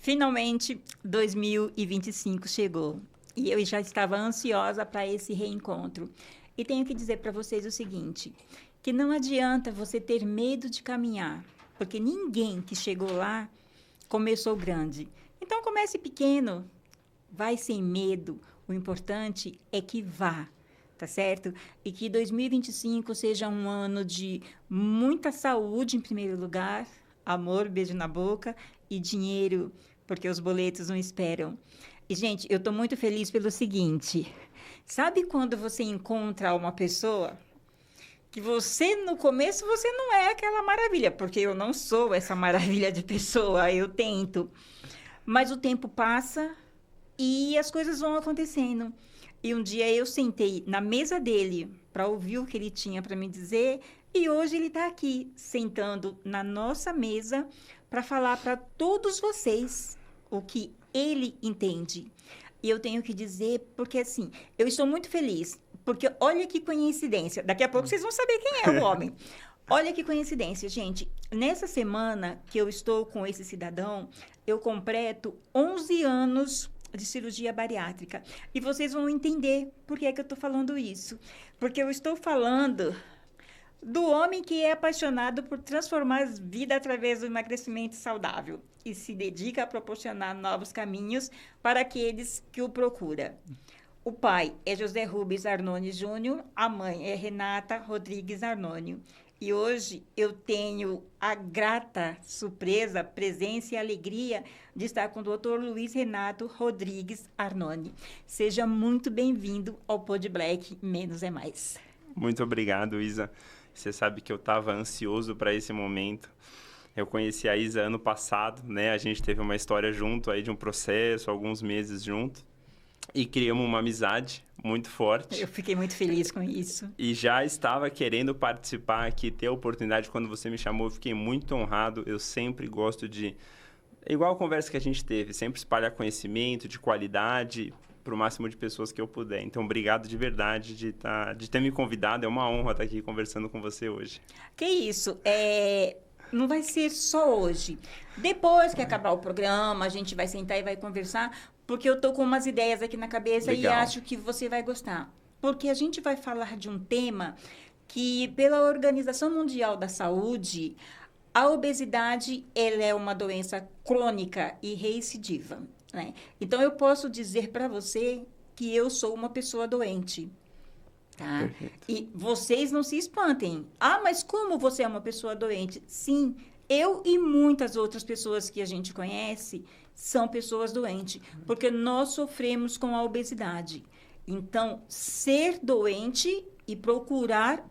Finalmente, 2025 chegou e eu já estava ansiosa para esse reencontro. E tenho que dizer para vocês o seguinte, que não adianta você ter medo de caminhar, porque ninguém que chegou lá começou grande. Então comece pequeno, vai sem medo. O importante é que vá, tá certo? E que 2025 seja um ano de muita saúde em primeiro lugar, amor, beijo na boca e dinheiro, porque os boletos não esperam. E, gente, eu estou muito feliz pelo seguinte: sabe quando você encontra uma pessoa que você, no começo, você não é aquela maravilha, porque eu não sou essa maravilha de pessoa, eu tento. Mas o tempo passa e as coisas vão acontecendo. E um dia eu sentei na mesa dele para ouvir o que ele tinha para me dizer, e hoje ele está aqui, sentando na nossa mesa para falar para todos vocês o que ele entende. E eu tenho que dizer, porque assim, eu estou muito feliz, porque olha que coincidência, daqui a pouco vocês vão saber quem é o homem. Olha que coincidência, gente. Nessa semana que eu estou com esse cidadão, eu completo 11 anos de cirurgia bariátrica. E vocês vão entender por que é que eu estou falando isso. Porque eu estou falando do homem que é apaixonado por transformar a vida através do emagrecimento saudável e se dedica a proporcionar novos caminhos para aqueles que o procuram. O pai é José Rubens Arnone Júnior, a mãe é Renata Rodrigues Arnone. E hoje eu tenho a grata surpresa, presença e alegria de estar com o Dr. Luiz Renato Rodrigues Arnone. Seja muito bem-vindo ao Pod Black Menos é Mais. Muito obrigado, Isa. Você sabe que eu estava ansioso para esse momento. Eu conheci a Isa ano passado, né? A gente teve uma história junto aí de um processo, alguns meses junto. E criamos uma amizade muito forte. Eu fiquei muito feliz com isso. E já estava querendo participar aqui, ter a oportunidade. Quando você me chamou, eu fiquei muito honrado. Eu sempre gosto de... Igual a conversa que a gente teve, sempre espalhar conhecimento de qualidade para o máximo de pessoas que eu puder. Então, obrigado de verdade de ter me convidado. É uma honra estar aqui conversando com você hoje. Que isso, não vai ser só hoje. Depois que acabar o programa, a gente vai sentar e vai conversar, porque eu estou com umas ideias aqui na cabeça. Legal. E acho que você vai gostar. Porque a gente vai falar de um tema que, pela Organização Mundial da Saúde, a obesidade ela é uma doença crônica e recidiva. Né? Então, eu posso dizer para você que eu sou uma pessoa doente. Tá? E vocês não se espantem. Ah, mas como você é uma pessoa doente? Sim, eu e muitas outras pessoas que a gente conhece são pessoas doentes, porque nós sofremos com a obesidade. Então, ser doente e procurar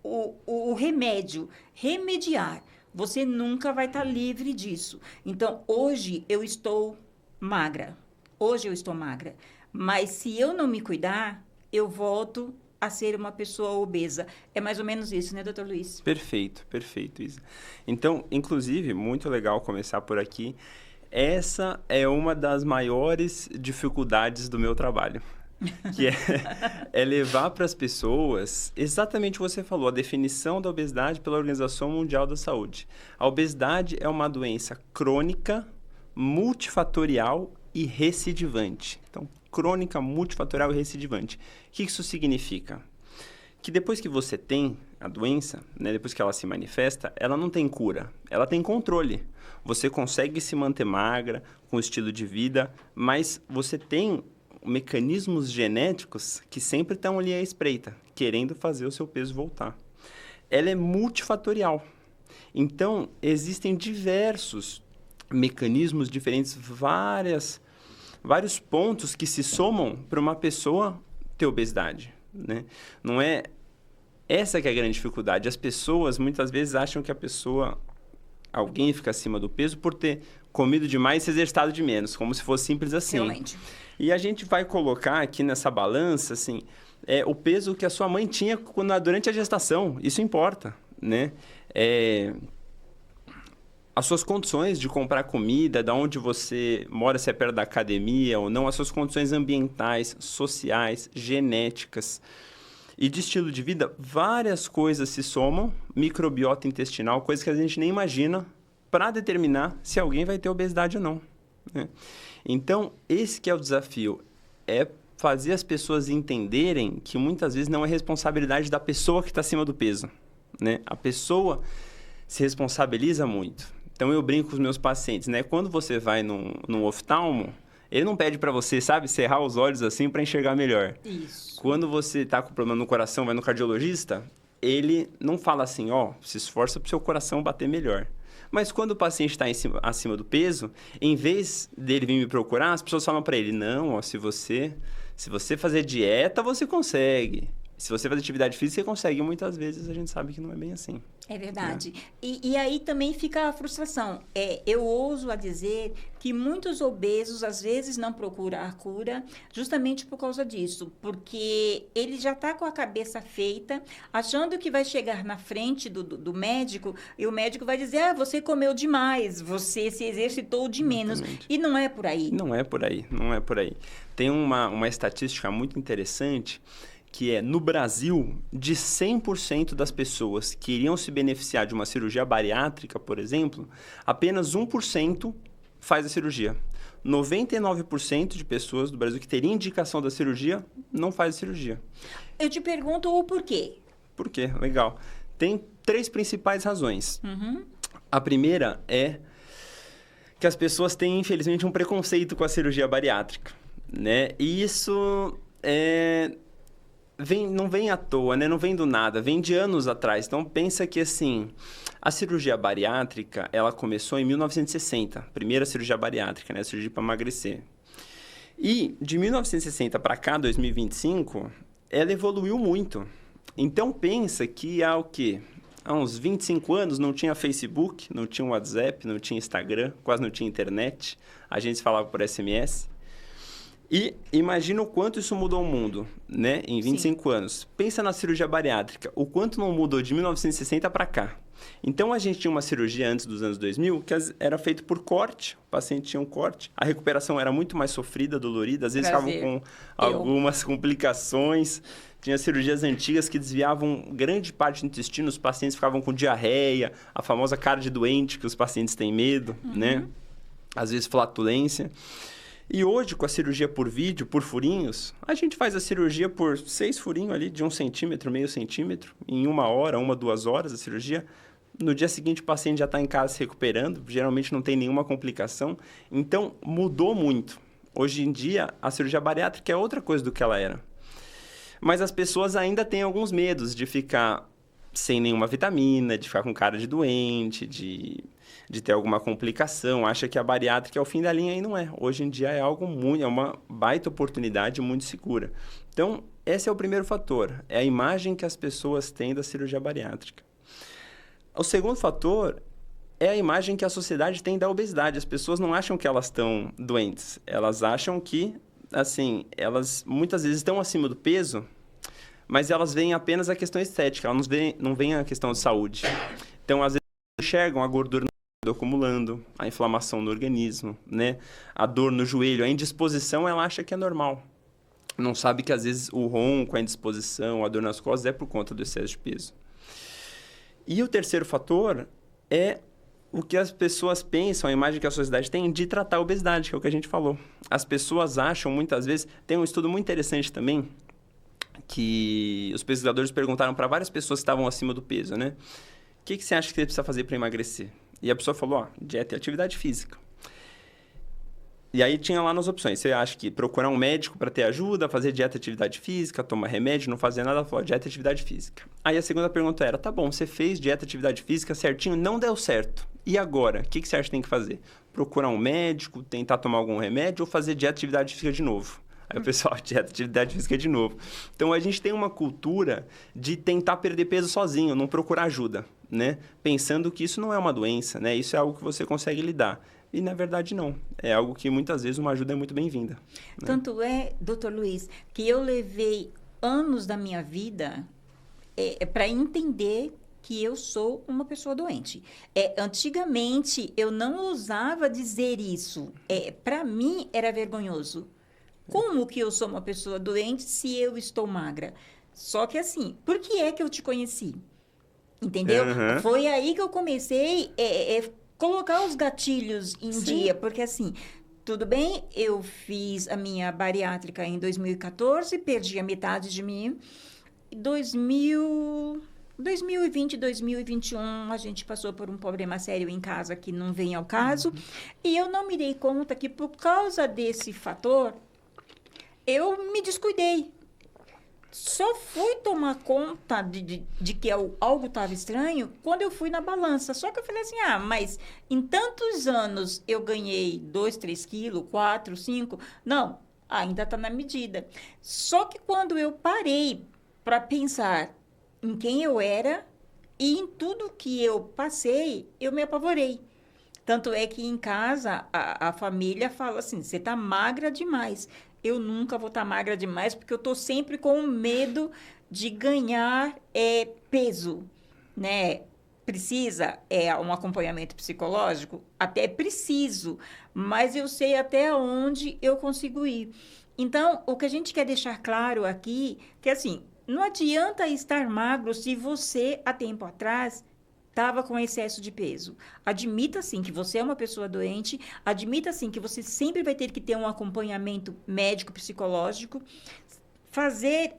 o remédio, remediar, você nunca vai estar livre disso. Então, hoje eu estou magra. Hoje eu estou magra. Mas se eu não me cuidar, eu volto a ser uma pessoa obesa. É mais ou menos isso, né, doutor Luiz? Perfeito, perfeito, Isa. Então, inclusive, muito legal começar por aqui. Essa é uma das maiores dificuldades do meu trabalho, que é levar para as pessoas, exatamente o que você falou, a definição da obesidade pela Organização Mundial da Saúde. A obesidade é uma doença crônica, multifatorial e recidivante. Então, crônica, multifatorial e recidivante. O que isso significa? Que depois que você tem a doença, né, depois que ela se manifesta, ela não tem cura, ela tem controle. Você consegue se manter magra, com estilo de vida, mas você tem mecanismos genéticos que sempre estão ali à espreita, querendo fazer o seu peso voltar. Ela é multifatorial. Então, existem diversos mecanismos diferentes, vários pontos que se somam para uma pessoa ter obesidade, né? Não é essa que é a grande dificuldade. As pessoas muitas vezes acham que alguém fica acima do peso por ter comido demais e se exercitado de menos, como se fosse simples assim. Realmente. E a gente vai colocar aqui nessa balança, assim, o peso que a sua mãe tinha durante a gestação. Isso importa, né? As suas condições de comprar comida, de onde você mora, se é perto da academia ou não, as suas condições ambientais, sociais, genéticas e de estilo de vida, várias coisas se somam, microbiota intestinal, coisas que a gente nem imagina, para determinar se alguém vai ter obesidade ou não. né? Então, esse que é o desafio, é fazer as pessoas entenderem que muitas vezes não é responsabilidade da pessoa que está acima do peso, né? A pessoa se responsabiliza muito. Então, eu brinco com os meus pacientes, né? Quando você vai num oftalmo, ele não pede para você, sabe, cerrar os olhos assim para enxergar melhor. Isso. Quando você está com problema no coração, vai no cardiologista, ele não fala assim, ó, se esforça para o seu coração bater melhor. Mas quando o paciente está acima do peso, em vez dele vir me procurar, as pessoas falam para ele, não, ó, se você fazer dieta, você consegue. Se você fazer atividade física, você consegue. E muitas vezes a gente sabe que não é bem assim. É verdade. E aí também fica a frustração. Eu ouso a dizer que muitos obesos, às vezes, não procuram a cura justamente por causa disso. Porque ele já está com a cabeça feita, achando que vai chegar na frente do médico, e o médico vai dizer, você comeu demais, você se exercitou de menos. Exatamente. E não é por aí. Não é por aí, não é por aí. Tem uma estatística muito interessante, que é, no Brasil, de 100% das pessoas que iriam se beneficiar de uma cirurgia bariátrica, por exemplo, apenas 1% faz a cirurgia. 99% de pessoas do Brasil que teriam indicação da cirurgia, não faz a cirurgia. Eu te pergunto o porquê. Por quê? Legal. Tem 3 principais razões. Uhum. A primeira é que as pessoas têm, infelizmente, um preconceito com a cirurgia bariátrica, né? E isso não vem à toa, né? Não vem do nada, vem de anos atrás. Então, pensa que, assim, a cirurgia bariátrica, ela começou em 1960. Primeira cirurgia bariátrica, né? A cirurgia para emagrecer. E, de 1960 para cá, 2025, ela evoluiu muito. Então, pensa que há o quê? Há uns 25 anos não tinha Facebook, não tinha WhatsApp, não tinha Instagram, quase não tinha internet. A gente se falava por SMS. E imagina o quanto isso mudou o mundo, né? Em 25 anos. Pensa na cirurgia bariátrica, o quanto não mudou de 1960 para cá. Então, a gente tinha uma cirurgia antes dos anos 2000 que era feita por corte, o paciente tinha um corte, a recuperação era muito mais sofrida, dolorida, às vezes ficavam com algumas complicações. Tinha cirurgias antigas que desviavam grande parte do intestino, os pacientes ficavam com diarreia, a famosa cara de doente que os pacientes têm medo, né? Às vezes flatulência. E hoje, com a cirurgia por vídeo, por furinhos, a gente faz a cirurgia por 6 furinhos ali, de 1 centímetro, meio centímetro, em 1 hora, 1, 2 horas a cirurgia. No dia seguinte, o paciente já está em casa se recuperando, geralmente não tem nenhuma complicação. Então, mudou muito. Hoje em dia, a cirurgia bariátrica é outra coisa do que ela era. Mas as pessoas ainda têm alguns medos de ficar sem nenhuma vitamina, de ficar com cara de doente, de ter alguma complicação. Acha que a bariátrica é o fim da linha e não é. Hoje em dia é uma baita oportunidade muito segura. Então, esse é o primeiro fator. É a imagem que as pessoas têm da cirurgia bariátrica. O segundo fator é a imagem que a sociedade tem da obesidade. As pessoas não acham que elas estão doentes. Elas acham que, assim, elas muitas vezes estão acima do peso, mas elas veem apenas a questão estética, elas não veem a questão de saúde. Então, às vezes, enxergam a gordura acumulando, a inflamação no organismo, né? A dor no joelho, a indisposição, ela acha que é normal. Não sabe que, às vezes, o ronco, a indisposição, a dor nas costas é por conta do excesso de peso. E o terceiro fator é o que as pessoas pensam, a imagem que a sociedade tem de tratar a obesidade, que é o que a gente falou. As pessoas acham, muitas vezes... Tem um estudo muito interessante também, que os pesquisadores perguntaram para várias pessoas que estavam acima do peso, né? O que você acha que você precisa fazer para emagrecer? E a pessoa falou, dieta e atividade física. E aí tinha lá nas opções. Você acha que procurar um médico para ter ajuda, fazer dieta e atividade física, tomar remédio, não fazer nada? Ela falou, dieta e atividade física. Aí a segunda pergunta era, tá bom, você fez dieta e atividade física certinho, não deu certo. E agora? O que você acha que tem que fazer? Procurar um médico, tentar tomar algum remédio ou fazer dieta e atividade física de novo? Aí o pessoal, dieta e atividade física de novo. Então, a gente tem uma cultura de tentar perder peso sozinho, não procurar ajuda, né? Pensando que isso não é uma doença, né? Isso é algo que você consegue lidar. E, na verdade, não. É algo que, muitas vezes, uma ajuda é muito bem-vinda. Né? Tanto é, doutor Luiz, que eu levei anos da minha vida para entender que eu sou uma pessoa doente. Antigamente, eu não ousava dizer isso. Para mim, era vergonhoso. Como que eu sou uma pessoa doente se eu estou magra? Só que assim, por que é que eu te conheci? Entendeu? Uhum. Foi aí que eu comecei colocar os gatilhos em dia, porque assim, tudo bem, eu fiz a minha bariátrica em 2014, perdi a metade de mim. 2020, 2021, a gente passou por um problema sério em casa que não vem ao caso. E eu não me dei conta que, por causa desse fator, eu me descuidei. Só fui tomar conta de que algo estava estranho quando eu fui na balança. Só que eu falei assim, mas em tantos anos eu ganhei 2, 3 quilos, 4, 5. Não, ainda está na medida. Só que quando eu parei para pensar em quem eu era e em tudo que eu passei, eu me apavorei. Tanto é que em casa a família fala assim, você está magra demais. Eu nunca vou estar magra demais, porque eu estou sempre com medo de ganhar peso, né? Precisa um acompanhamento psicológico? Até preciso, mas eu sei até onde eu consigo ir. Então, o que a gente quer deixar claro aqui, que assim, não adianta estar magro se você, há tempo atrás, estava com excesso de peso. Admita, sim, que você é uma pessoa doente. Admita, sim, que você sempre vai ter que ter um acompanhamento médico, psicológico. Fazer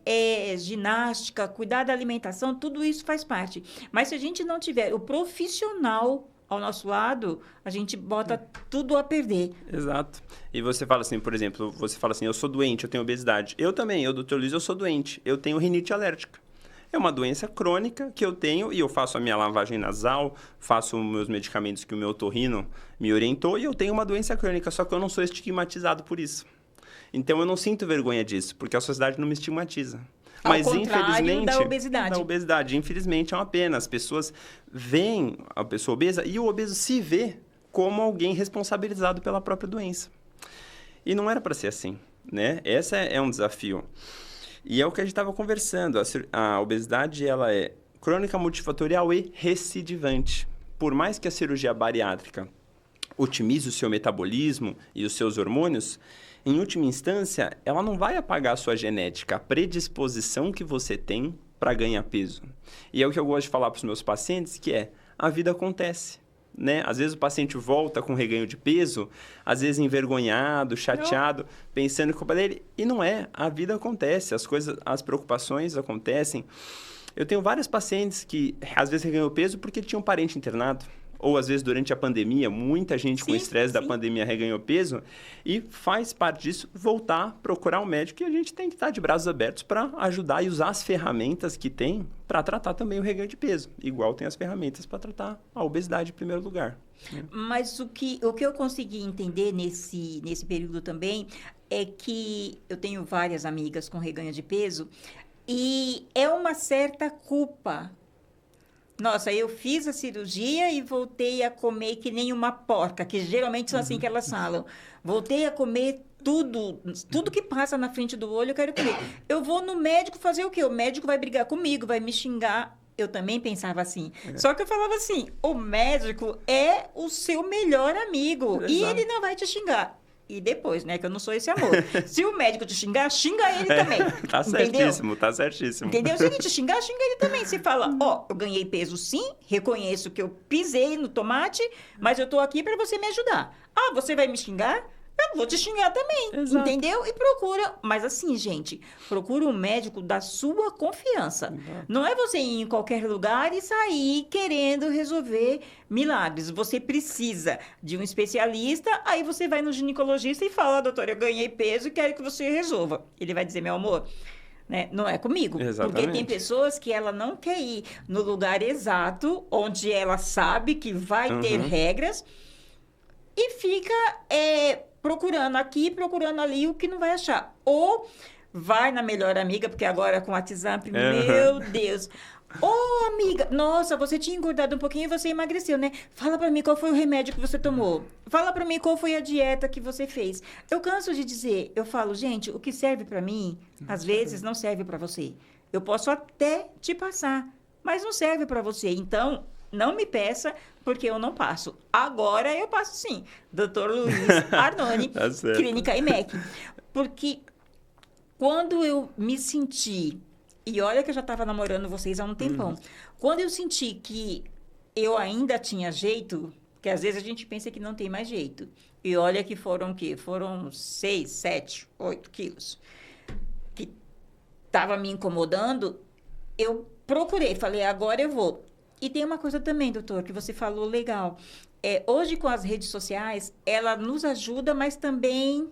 ginástica, cuidar da alimentação, tudo isso faz parte. Mas se a gente não tiver o profissional ao nosso lado, a gente bota tudo a perder. Exato. E você fala assim, por exemplo, você fala assim, eu sou doente, eu tenho obesidade. Eu também, doutor Luiz, eu sou doente. Eu tenho rinite alérgica. É uma doença crônica que eu tenho e eu faço a minha lavagem nasal, faço meus medicamentos que o meu otorrino me orientou e eu tenho uma doença crônica, só que eu não sou estigmatizado por isso. Então, eu não sinto vergonha disso, porque a sociedade não me estigmatiza. Mas, infelizmente, da obesidade. Da obesidade. Infelizmente, é uma pena. As pessoas veem a pessoa obesa e o obeso se vê como alguém responsabilizado pela própria doença. E não era para ser assim, né? Esse é um desafio. E é o que a gente estava conversando. A obesidade, ela é crônica, multifatorial e recidivante. Por mais que a cirurgia bariátrica otimize o seu metabolismo e os seus hormônios, em última instância, ela não vai apagar a sua genética, a predisposição que você tem para ganhar peso. E é o que eu gosto de falar para os meus pacientes, que a vida acontece. Né? Às vezes o paciente volta com reganho de peso, às vezes envergonhado, chateado, pensando em culpa dele. E não é, a vida acontece, as preocupações acontecem. Eu tenho vários pacientes que às vezes reganhou peso porque tinha um parente internado. Ou às vezes durante a pandemia, muita gente com estresse da pandemia reganhou peso. E faz parte disso voltar, procurar um médico. E a gente tem que estar de braços abertos para ajudar e usar as ferramentas que tem para tratar também o reganho de peso. Igual tem as ferramentas para tratar a obesidade em primeiro lugar. Mas o que eu consegui entender nesse período também é que eu tenho várias amigas com reganho de peso e é uma certa culpa. Nossa, eu fiz a cirurgia e voltei a comer que nem uma porca, que geralmente são assim que elas falam. Voltei a comer tudo que passa na frente do olho eu quero comer. Eu vou no médico fazer o quê? O médico vai brigar comigo, vai me xingar. Eu também pensava assim. Só que eu falava assim, o médico é o seu melhor amigo. Exato. E ele não vai te xingar. E depois, né? Que eu não sou esse amor. Se o médico te xingar, xinga ele também. Tá certíssimo, tá certíssimo. Entendeu? Se ele te xingar, xinga ele também. Você fala, eu ganhei peso sim, reconheço que eu pisei no tomate, mas eu tô aqui para você me ajudar. Você vai me xingar? Eu vou te xingar também, exato. Entendeu? E procura, mas assim, gente, procura um médico da sua confiança. Exato. Não é você ir em qualquer lugar e sair querendo resolver milagres. Você precisa de um especialista, aí você vai no ginecologista e fala, doutor, eu ganhei peso e quero que você resolva. Ele vai dizer, meu amor, né? Não é comigo. Exatamente. Porque tem pessoas que ela não quer ir no lugar exato, onde ela sabe que vai ter regras, e fica procurando aqui, procurando ali o que não vai achar. Ou vai na melhor amiga, porque agora com o WhatsApp, meu Deus. Amiga, nossa, você tinha engordado um pouquinho e você emagreceu, né? Fala pra mim qual foi o remédio que você tomou. Fala pra mim qual foi a dieta que você fez. Eu canso de dizer, eu falo, gente, o que serve pra mim, às vezes não serve pra você. Eu posso até te passar, mas não serve pra você. Então, não me peça, porque eu não passo. Agora eu passo sim. Dr. Luiz Arnone, tá Clínica IMEC. Porque quando eu me senti, e olha que eu já estava namorando vocês há um tempão, quando eu senti que eu ainda tinha jeito, Porque às vezes a gente pensa que não tem mais jeito. E olha que foram o quê? Foram 6, 7, 8 quilos. Que estava me incomodando, eu procurei, falei, agora eu vou. E tem uma coisa também, doutor, que você falou legal. Hoje, com as redes sociais, ela nos ajuda, mas também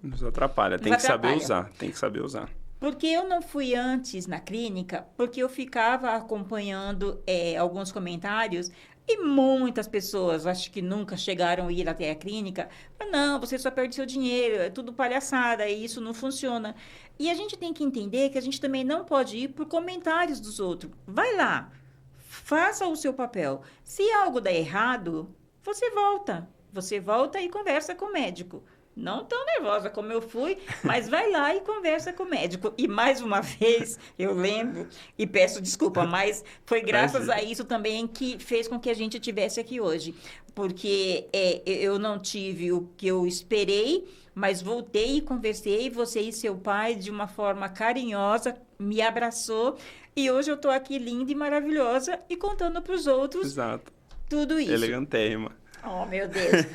nos atrapalha. Tem que saber usar, tem que saber usar. Porque eu não fui antes na clínica, porque eu ficava acompanhando alguns comentários e muitas pessoas, acho que nunca chegaram a ir até a clínica, não, você só perde seu dinheiro, é tudo palhaçada, e isso não funciona. E a gente tem que entender que a gente também não pode ir por comentários dos outros. Vai lá, faça o seu papel. Se algo der errado, você volta. Você volta e conversa com o médico. Não tão nervosa como eu fui, mas vai lá e conversa com o médico. E mais uma vez, eu lembro, e peço desculpa, mas foi graças a isso também que fez com que a gente estivesse aqui hoje. Porque eu não tive o que eu esperei, mas voltei e conversei, você e seu pai, de uma forma carinhosa, me abraçou. E hoje eu estou aqui linda e maravilhosa e contando para os outros. Exato. Tudo isso. Elegantérrima. Oh, meu Deus.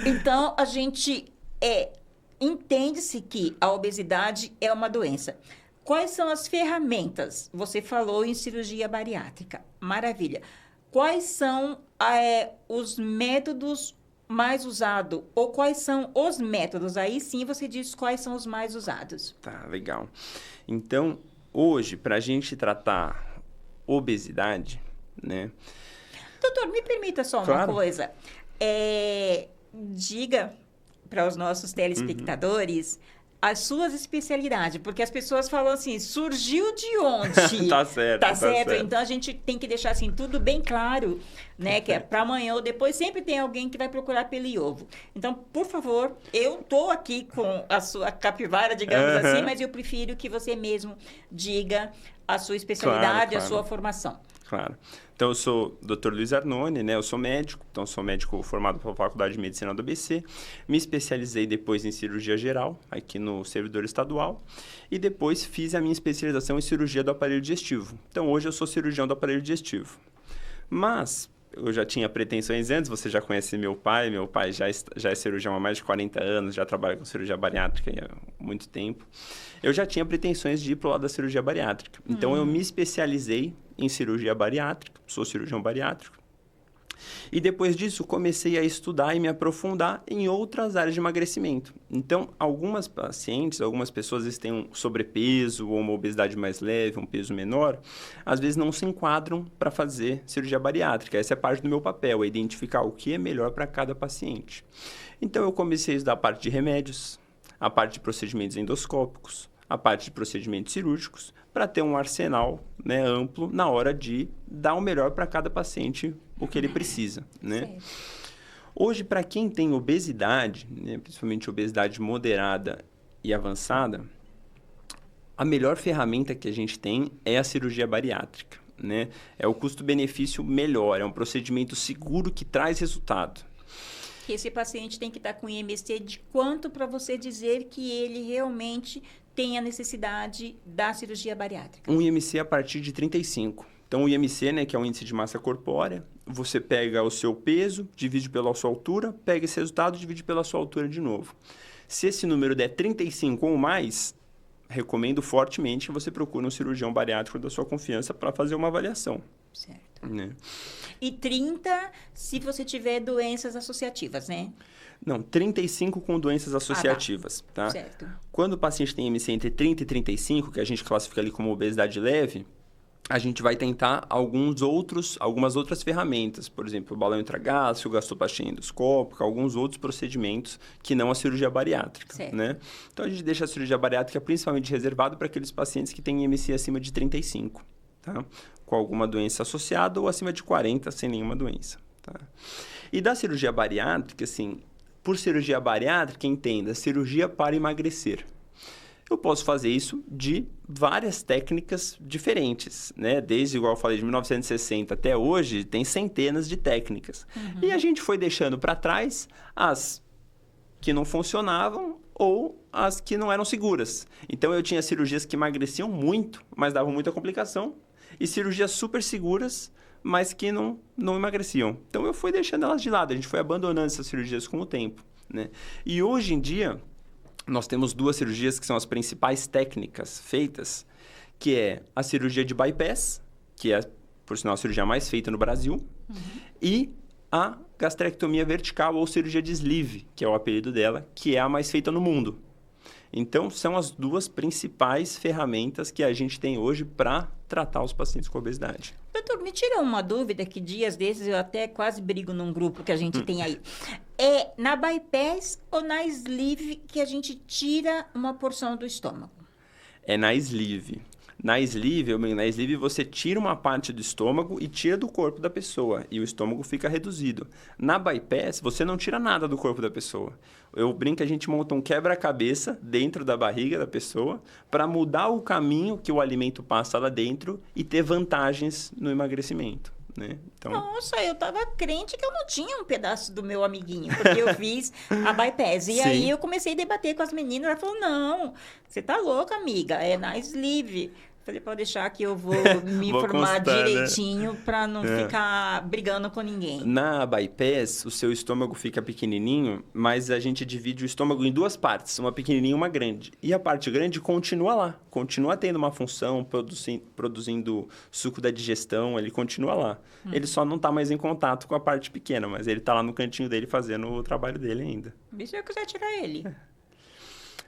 Então, a gente... entende-se que a obesidade é uma doença. Quais são as ferramentas? Você falou em cirurgia bariátrica. Maravilha. Quais são os métodos mais usados? Ou quais são os métodos? Aí sim você diz quais são os mais usados. Tá, legal. Então, hoje, para a gente tratar obesidade, né? Doutor, me permita só uma coisa. Diga para os nossos telespectadores as suas especialidades, porque as pessoas falam assim, surgiu de onde? Tá certo, tá certo. Então a gente tem que deixar assim tudo bem claro, né, que é para amanhã ou depois sempre tem alguém que vai procurar pelo ovo. Então, por favor, eu tô aqui com a sua capivara, digamos assim, mas eu prefiro que você mesmo diga a sua especialidade, claro. A sua formação. Claro. Então, eu sou Dr. Luiz Arnone, né? Eu sou médico, então sou médico formado pela Faculdade de Medicina do ABC. Me especializei depois em cirurgia geral, aqui no servidor estadual. E depois fiz a minha especialização em cirurgia do aparelho digestivo. Então, hoje eu sou cirurgião do aparelho digestivo. Mas eu já tinha pretensões antes, você já conhece meu pai já é cirurgião há mais de 40 anos, já trabalha com cirurgia bariátrica há muito tempo. Eu já tinha pretensões de ir para o lado da cirurgia bariátrica. Então, eu me especializei em cirurgia bariátrica, sou cirurgião bariátrico. E depois disso, comecei a estudar e me aprofundar em outras áreas de emagrecimento. Então, algumas pacientes, algumas pessoas têm um sobrepeso ou uma obesidade mais leve, um peso menor, às vezes não se enquadram para fazer cirurgia bariátrica. Essa é parte do meu papel, é identificar o que é melhor para cada paciente. Então, eu comecei a estudar a parte de remédios, a parte de procedimentos endoscópicos, a parte de procedimentos cirúrgicos, para ter um arsenal, né, amplo na hora de dar o melhor para cada paciente, o que ele precisa, né? Hoje, para quem tem obesidade, né, principalmente obesidade moderada e avançada, a melhor ferramenta que a gente tem é a cirurgia bariátrica, né? É o custo-benefício melhor, é um procedimento seguro que traz resultado. Que esse paciente tem que estar com IMC de quanto para você dizer que ele realmente tem a necessidade da cirurgia bariátrica? Um IMC a partir de 35. Então, o IMC, né, que é o índice de massa corpórea, você pega o seu peso, divide pela sua altura, pega esse resultado e divide pela sua altura de novo. Se esse número der 35 ou mais, recomendo fortemente que você procure um cirurgião bariátrico da sua confiança para fazer uma avaliação. Certo. Né? E 30 se você tiver doenças associativas, né? Não, 35 com doenças associativas, tá? Certo. Quando o paciente tem IMC entre 30 e 35, que a gente classifica ali como obesidade leve, a gente vai tentar algumas outras ferramentas, por exemplo, o balão intragástrico, gastroplastia endoscópica, alguns outros procedimentos que não a cirurgia bariátrica, certo. Né? Então, a gente deixa a cirurgia bariátrica principalmente reservada para aqueles pacientes que têm IMC acima de 35, tá? Com alguma doença associada ou acima de 40 sem nenhuma doença, tá? E da cirurgia bariátrica, assim, por cirurgia bariátrica, entenda, cirurgia para emagrecer. Eu posso fazer isso de várias técnicas diferentes, né? Desde, igual eu falei, de 1960 até hoje, tem centenas de técnicas. E a gente foi deixando para trás as que não funcionavam ou as que não eram seguras. Então, eu tinha cirurgias que emagreciam muito, mas davam muita complicação. e cirurgias super seguras, mas que não emagreciam. Então, eu fui deixando elas de lado, a gente foi abandonando essas cirurgias com o tempo, né? E hoje em dia, nós temos 2 cirurgias que são as principais técnicas feitas, que é a cirurgia de bypass, que é, por sinal, a cirurgia mais feita no Brasil, e a gastrectomia vertical ou cirurgia de sleeve, que é o apelido dela, que é a mais feita no mundo. Então, são as 2 principais ferramentas que a gente tem hoje para tratar os pacientes com obesidade. Doutor, me tira uma dúvida que dias desses eu até quase brigo num grupo que a gente tem aí. É na bypass ou na sleeve que a gente tira uma porção do estômago? É na sleeve. Na sleeve você tira uma parte do estômago e tira do corpo da pessoa, e o estômago fica reduzido. Na bypass, você não tira nada do corpo da pessoa. Eu brinco que a gente monta um quebra-cabeça dentro da barriga da pessoa para mudar o caminho que o alimento passa lá dentro e ter vantagens no emagrecimento, né? Então... Nossa, eu tava crente que eu não tinha um pedaço do meu amiguinho, porque eu fiz a bypass. E aí eu comecei a debater com as meninas, ela falou, não, você tá louca, amiga, é na sleeve. Falei, pode deixar que eu vou me informar direitinho, né? Para não ficar brigando com ninguém. Na bypass, o seu estômago fica pequenininho, mas a gente divide o estômago em 2 partes, uma pequenininha e uma grande. E a parte grande continua lá, continua tendo uma função, produzindo suco da digestão, ele continua lá. Ele só não está mais em contato com a parte pequena, mas ele está lá no cantinho dele fazendo o trabalho dele ainda. E se eu quiser tirar ele?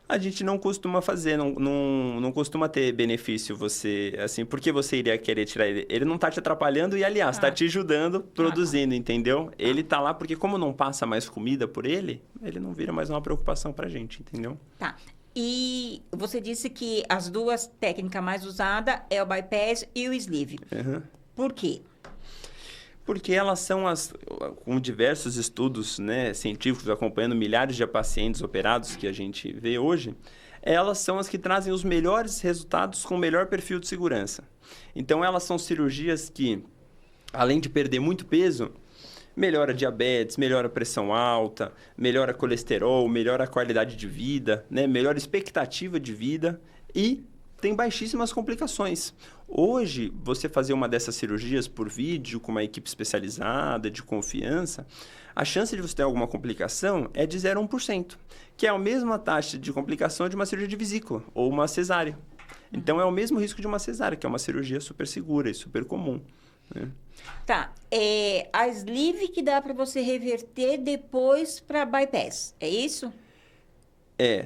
A gente não costuma fazer, não costuma ter benefício você, assim, por que você iria querer tirar ele? Ele não está te atrapalhando e, aliás, está te ajudando produzindo, entendeu? Ele está lá porque como não passa mais comida por ele, ele não vira mais uma preocupação pra gente, entendeu? Tá. E você disse que as 2 técnicas mais usadas é o bypass e o sleeve. Por quê? Porque elas são com diversos estudos, né, científicos acompanhando milhares de pacientes operados que a gente vê hoje, elas são as que trazem os melhores resultados com o melhor perfil de segurança. Então, elas são cirurgias que, além de perder muito peso, melhora a diabetes, melhora a pressão alta, melhora colesterol, melhora a qualidade de vida, né, melhora a expectativa de vida e tem baixíssimas complicações. Hoje, você fazer uma dessas cirurgias por vídeo, com uma equipe especializada, de confiança, a chance de você ter alguma complicação é de 0,1%, que é a mesma taxa de complicação de uma cirurgia de vesícula ou uma cesárea. Então, é o mesmo risco de uma cesárea, que é uma cirurgia super segura e super comum, né? Tá. A sleeve que dá para você reverter depois para bypass, é isso?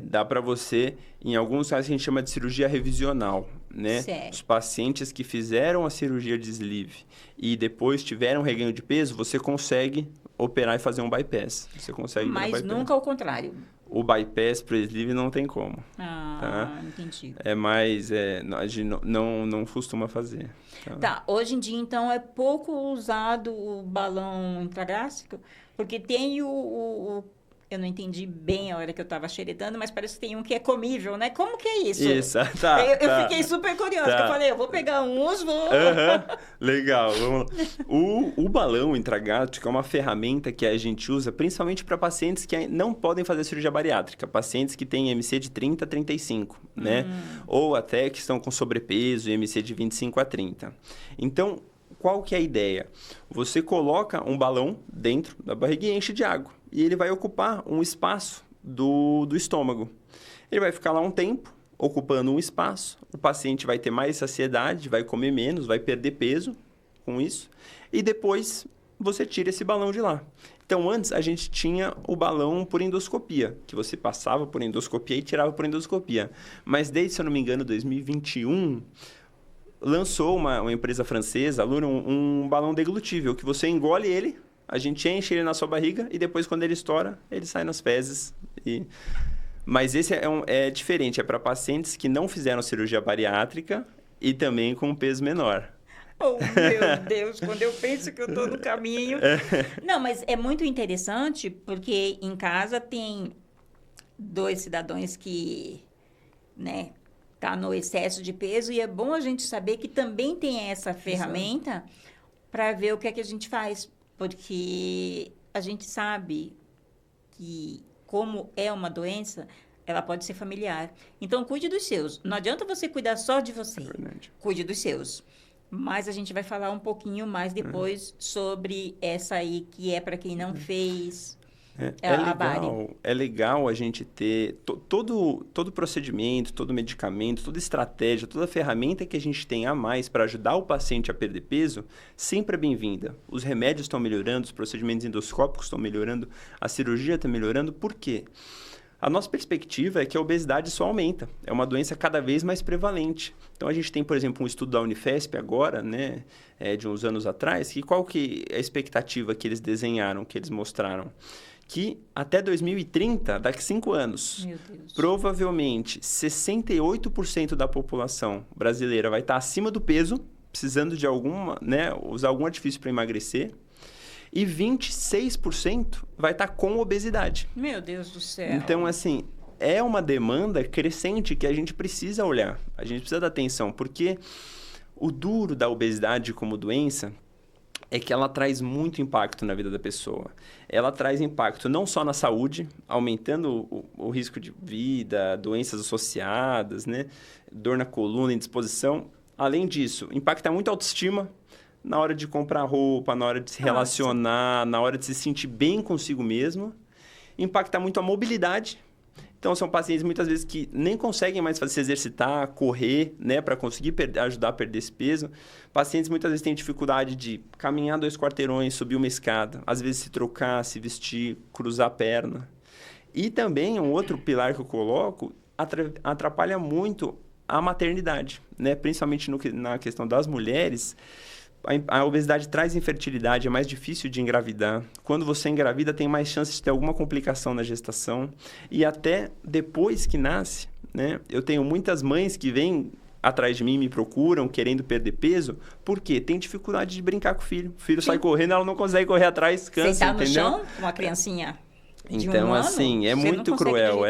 Dá para você, em alguns casos a gente chama de cirurgia revisional, né? Certo. Os pacientes que fizeram a cirurgia de sleeve e depois tiveram reganho de peso, você consegue operar e fazer um bypass. Você consegue. Mas nunca ao contrário. O bypass para sleeve não tem como. Tá? Entendi. É mais, a gente não costuma fazer. Tá, hoje em dia então é pouco usado o balão intragástrico, porque tem eu não entendi bem a hora que eu estava xeretando, mas parece que tem um que é comível, né? Como que é isso? Isso, tá. Eu fiquei super curiosa, porque eu falei, eu vou pegar uns, vou... Legal, vamos lá. O balão intragástrico é uma ferramenta que a gente usa principalmente para pacientes que não podem fazer cirurgia bariátrica, pacientes que têm MC de 30 a 35, né? Ou até que estão com sobrepeso e MC de 25 a 30. Então, qual que é a ideia? Você coloca um balão dentro da barriga e enche de água. E ele vai ocupar um espaço do estômago. Ele vai ficar lá um tempo, ocupando um espaço. O paciente vai ter mais saciedade, vai comer menos, vai perder peso com isso. E depois você tira esse balão de lá. Então, antes a gente tinha o balão por endoscopia, que você passava por endoscopia e tirava por endoscopia. Mas desde, se eu não me engano, 2021... lançou uma empresa francesa, Luna, um balão deglutível, que você engole ele, a gente enche ele na sua barriga e depois, quando ele estoura, ele sai nas fezes. Mas esse é diferente, é para pacientes que não fizeram cirurgia bariátrica e também com peso menor. Oh, meu Deus, quando eu penso que eu estou no caminho... Não, mas é muito interessante, porque em casa tem 2 cidadãos que, né... tá no excesso de peso, e é bom a gente saber que também tem essa ferramenta para ver o que é que a gente faz, porque a gente sabe que, como é uma doença, ela pode ser familiar. Então, cuide dos seus. Não adianta você cuidar só de você. É verdade. Cuide dos seus. Mas a gente vai falar um pouquinho mais depois sobre essa aí, que é para quem não fez a Bari. É legal a gente ter todo procedimento, todo medicamento, toda estratégia, toda ferramenta que a gente tem a mais para ajudar o paciente a perder peso, sempre é bem-vinda. Os remédios estão melhorando, os procedimentos endoscópicos estão melhorando, a cirurgia está melhorando. Por quê? A nossa perspectiva é que a obesidade só aumenta. É uma doença cada vez mais prevalente. Então, a gente tem, por exemplo, um estudo da Unifesp agora, né, de uns anos atrás, que qual que é a expectativa que eles desenharam, que eles mostraram? Que até 2030, daqui a 5 anos, provavelmente 68% da população brasileira vai estar acima do peso, precisando de usar algum artifício para emagrecer. E 26% vai estar com obesidade. Meu Deus do céu. Então, assim, é uma demanda crescente que a gente precisa olhar. A gente precisa dar atenção, porque o duro da obesidade como doença é que ela traz muito impacto na vida da pessoa. Ela traz impacto não só na saúde, aumentando o risco de vida, doenças associadas, né? Dor na coluna, indisposição. Além disso, impacta muito a autoestima, na hora de comprar roupa, na hora de se relacionar, na hora de se sentir bem consigo mesmo. Impacta muito a mobilidade. Então, são pacientes muitas vezes que nem conseguem mais se exercitar, correr, né, para conseguir ajudar a perder esse peso. Pacientes muitas vezes têm dificuldade de caminhar 2 quarteirões, subir uma escada, às vezes se trocar, se vestir, cruzar a perna. E também um outro pilar que eu coloco, atrapalha muito a maternidade, né? Principalmente na questão das mulheres. A obesidade traz infertilidade, é mais difícil de engravidar. Quando você engravida, tem mais chance de ter alguma complicação na gestação. E até depois que nasce, né? Eu tenho muitas mães que vêm atrás de mim, me procuram, querendo perder peso, porque tem dificuldade de brincar com o filho. O filho sai correndo, ela não consegue correr atrás, cansa, sentar no entendeu? chão, uma criancinha de então, um assim, é muito cruel,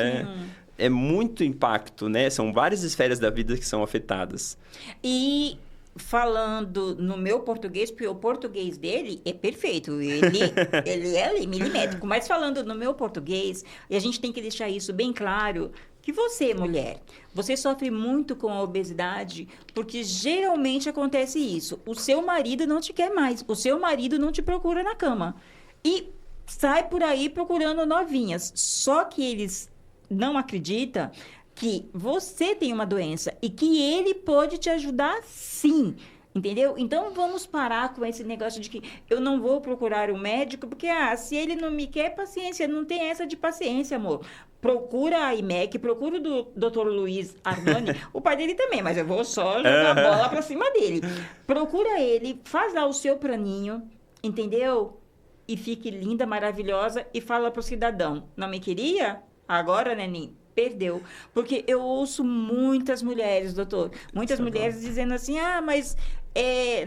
é muito impacto, né? São várias esferas da vida que são afetadas. E falando no meu português, porque o português dele é perfeito, ele é milimétrico, mas falando no meu português, e a gente tem que deixar isso bem claro, que você, mulher, você sofre muito com a obesidade, porque geralmente acontece isso, o seu marido não te quer mais, o seu marido não te procura na cama, e sai por aí procurando novinhas, só que eles não acreditam que você tem uma doença e que ele pode te ajudar sim, entendeu? Então, vamos parar com esse negócio de que eu não vou procurar um médico, porque, se ele não me quer, paciência, não tem essa de paciência, amor. Procura a IMEC, procura o Dr. Luiz Armani, o pai dele também, mas eu vou só jogar a bola pra cima dele. Procura ele, faz lá o seu planinho, entendeu? E fique linda, maravilhosa e fala pro cidadão, não me queria? Agora, neninho, perdeu. Porque eu ouço muitas mulheres, doutor, muitas mulheres dizendo assim, mas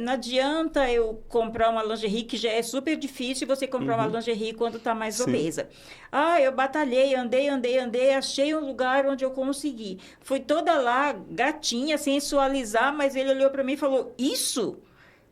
não adianta eu comprar uma lingerie que já é super difícil você comprar uma lingerie quando está mais obesa. Eu batalhei, andei, achei um lugar onde eu consegui. Fui toda lá, gatinha, sensualizar, mas ele olhou para mim e falou, isso?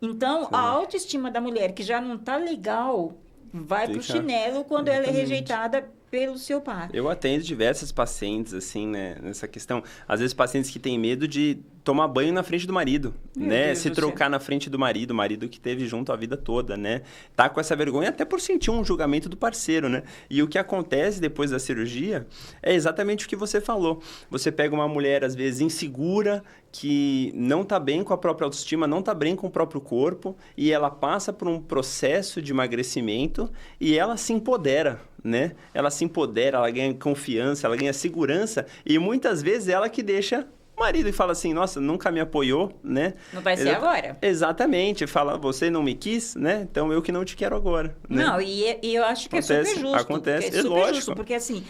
Então, a autoestima da mulher que já não está legal vai pro chinelo quando ela é rejeitada pelo seu par. Eu atendo diversas pacientes, assim, né, nessa questão. Às vezes, pacientes que têm medo de tomar banho na frente do marido, né? Se trocar na frente do marido, o marido que teve junto a vida toda, né? Tá com essa vergonha até por sentir um julgamento do parceiro, né? E o que acontece depois da cirurgia é exatamente o que você falou. Você pega uma mulher, às vezes, insegura, que não tá bem com a própria autoestima, não tá bem com o próprio corpo, e ela passa por um processo de emagrecimento e ela se empodera, né? Ela se empodera, ela ganha confiança, ela ganha segurança, e muitas vezes ela que deixa o marido e fala assim, nossa, nunca me apoiou, né? Não vai ser agora. Exatamente, fala, você não me quis, né? Então eu que não te quero agora. Né? Não, e eu acho que acontece, é super justo. Acontece, é super lógico. Justo, porque assim,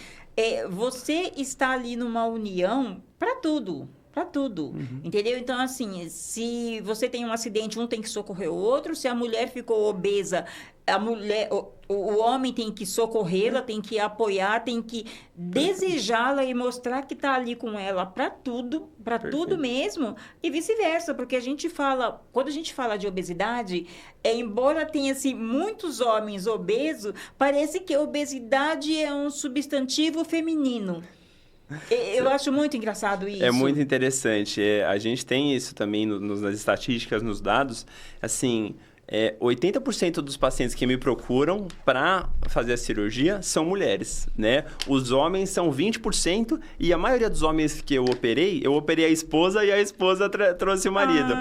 você está ali numa união para tudo. Para tudo, entendeu? Então, assim, se você tem um acidente, um tem que socorrer o outro. Se a mulher ficou obesa, o homem tem que socorrê-la, tem que apoiar, tem que desejá-la e mostrar que está ali com ela para tudo mesmo, e vice-versa, porque quando a gente fala de obesidade, embora tenha assim, muitos homens obesos, parece que a obesidade é um substantivo feminino. Eu acho muito engraçado isso. É muito interessante. A gente tem isso também nas estatísticas, nos dados. Assim, 80% dos pacientes que me procuram para fazer a cirurgia são mulheres, né? Os homens são 20% e a maioria dos homens que eu operei a esposa e a esposa trouxe o marido.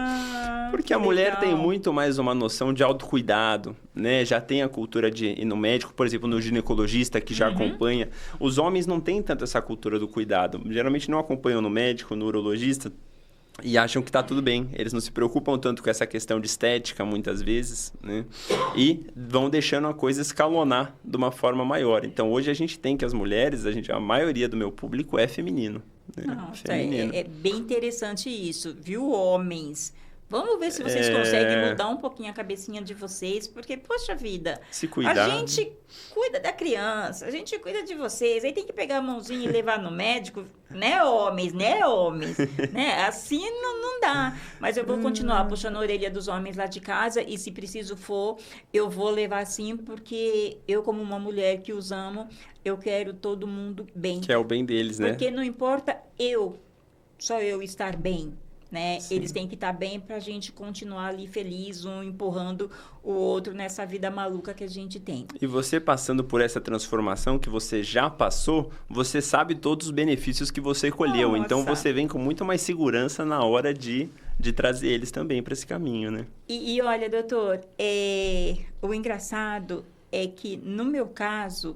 Porque a mulher tem muito mais uma noção de autocuidado, né? Já tem a cultura de ir no médico, por exemplo, no ginecologista que já acompanha. Os homens não têm tanto essa cultura do cuidado. Geralmente não acompanham no médico, no urologista e acham que tá tudo bem. Eles não se preocupam tanto com essa questão de estética, muitas vezes, né? E vão deixando a coisa escalonar de uma forma maior. Então, hoje a gente tem que as mulheres, a maioria do meu público é feminino. Né? Nossa, é bem interessante isso, viu, homens? Vamos ver se vocês conseguem mudar um pouquinho a cabecinha de vocês, porque, poxa vida, se cuidar. A gente cuida da criança, a gente cuida de vocês, aí tem que pegar a mãozinha e levar no médico, né, homens, né? Assim não dá. Mas eu vou continuar puxando a orelha dos homens lá de casa e, se preciso for, eu vou levar sim, porque eu, como uma mulher que os amo, eu quero todo mundo bem. Que é o bem deles, né? Porque não importa só eu estar bem. Né? Eles têm que estar bem para a gente continuar ali feliz, um empurrando o outro nessa vida maluca que a gente tem. E você passando por essa transformação que você já passou, você sabe todos os benefícios que você colheu. Nossa. Então você vem com muito mais segurança na hora de trazer eles também para esse caminho, né? E olha, doutor, o engraçado é que no meu caso,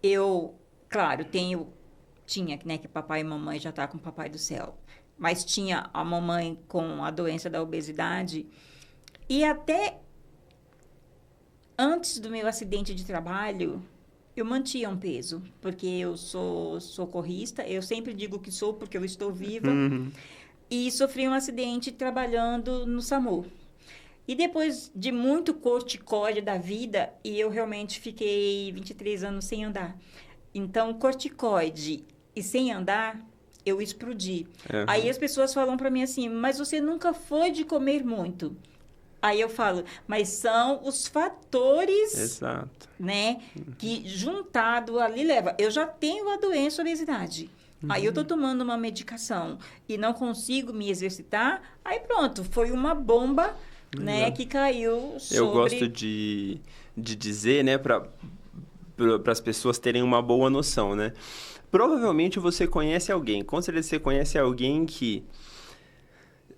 eu, claro, tinha, né, que papai e mamãe já tá com o papai do céu. Mas tinha a mamãe com a doença da obesidade. E até antes do meu acidente de trabalho, eu mantinha um peso. Porque eu sou socorrista. Eu sempre digo que sou porque eu estou viva. E sofri um acidente trabalhando no SAMU. E depois de muito corticóide da vida, e eu realmente fiquei 23 anos sem andar. Então, corticóide e sem andar, eu explodi. Aí as pessoas falam para mim assim, mas você nunca foi de comer muito. Aí eu falo, mas são os fatores, exato, né, que juntado ali leva. Eu já tenho a doença, a obesidade. Aí eu tô tomando uma medicação e não consigo me exercitar, aí pronto, foi uma bomba, né, que caiu sobre... Eu gosto de dizer, né, para as pessoas terem uma boa noção, né? Provavelmente você conhece alguém, com certeza você conhece alguém que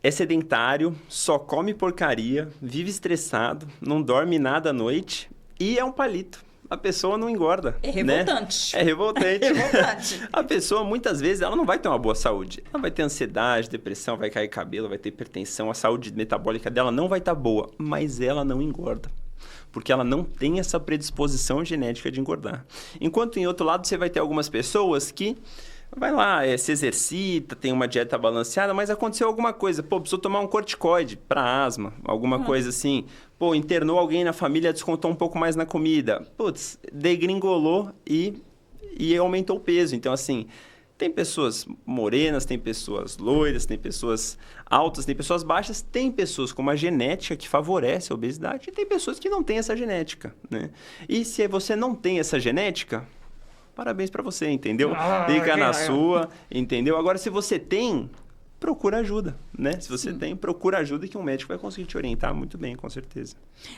é sedentário, só come porcaria, vive estressado, não dorme nada à noite e é um palito. A pessoa não engorda. É revoltante. Né? É revoltante. É revoltante. A pessoa, muitas vezes, ela não vai ter uma boa saúde. Ela vai ter ansiedade, depressão, vai cair cabelo, vai ter hipertensão, a saúde metabólica dela não vai estar boa, mas ela não engorda. Porque ela não tem essa predisposição genética de engordar. Enquanto, em outro lado, você vai ter algumas pessoas que vai lá, se exercita, tem uma dieta balanceada, mas aconteceu alguma coisa. Pô, precisou tomar um corticoide para asma, alguma coisa assim. Pô, internou alguém na família, descontou um pouco mais na comida. Putz, degringolou e aumentou o peso. Então, assim... Tem pessoas morenas, tem pessoas loiras, tem pessoas altas, tem pessoas baixas, tem pessoas com uma genética que favorece a obesidade e tem pessoas que não têm essa genética, né? E se você não tem essa genética, parabéns para você, entendeu? Fica na sua, entendeu? Agora, se você tem, procura ajuda, né? Se você tem, procura ajuda que um médico vai conseguir te orientar muito bem, com certeza.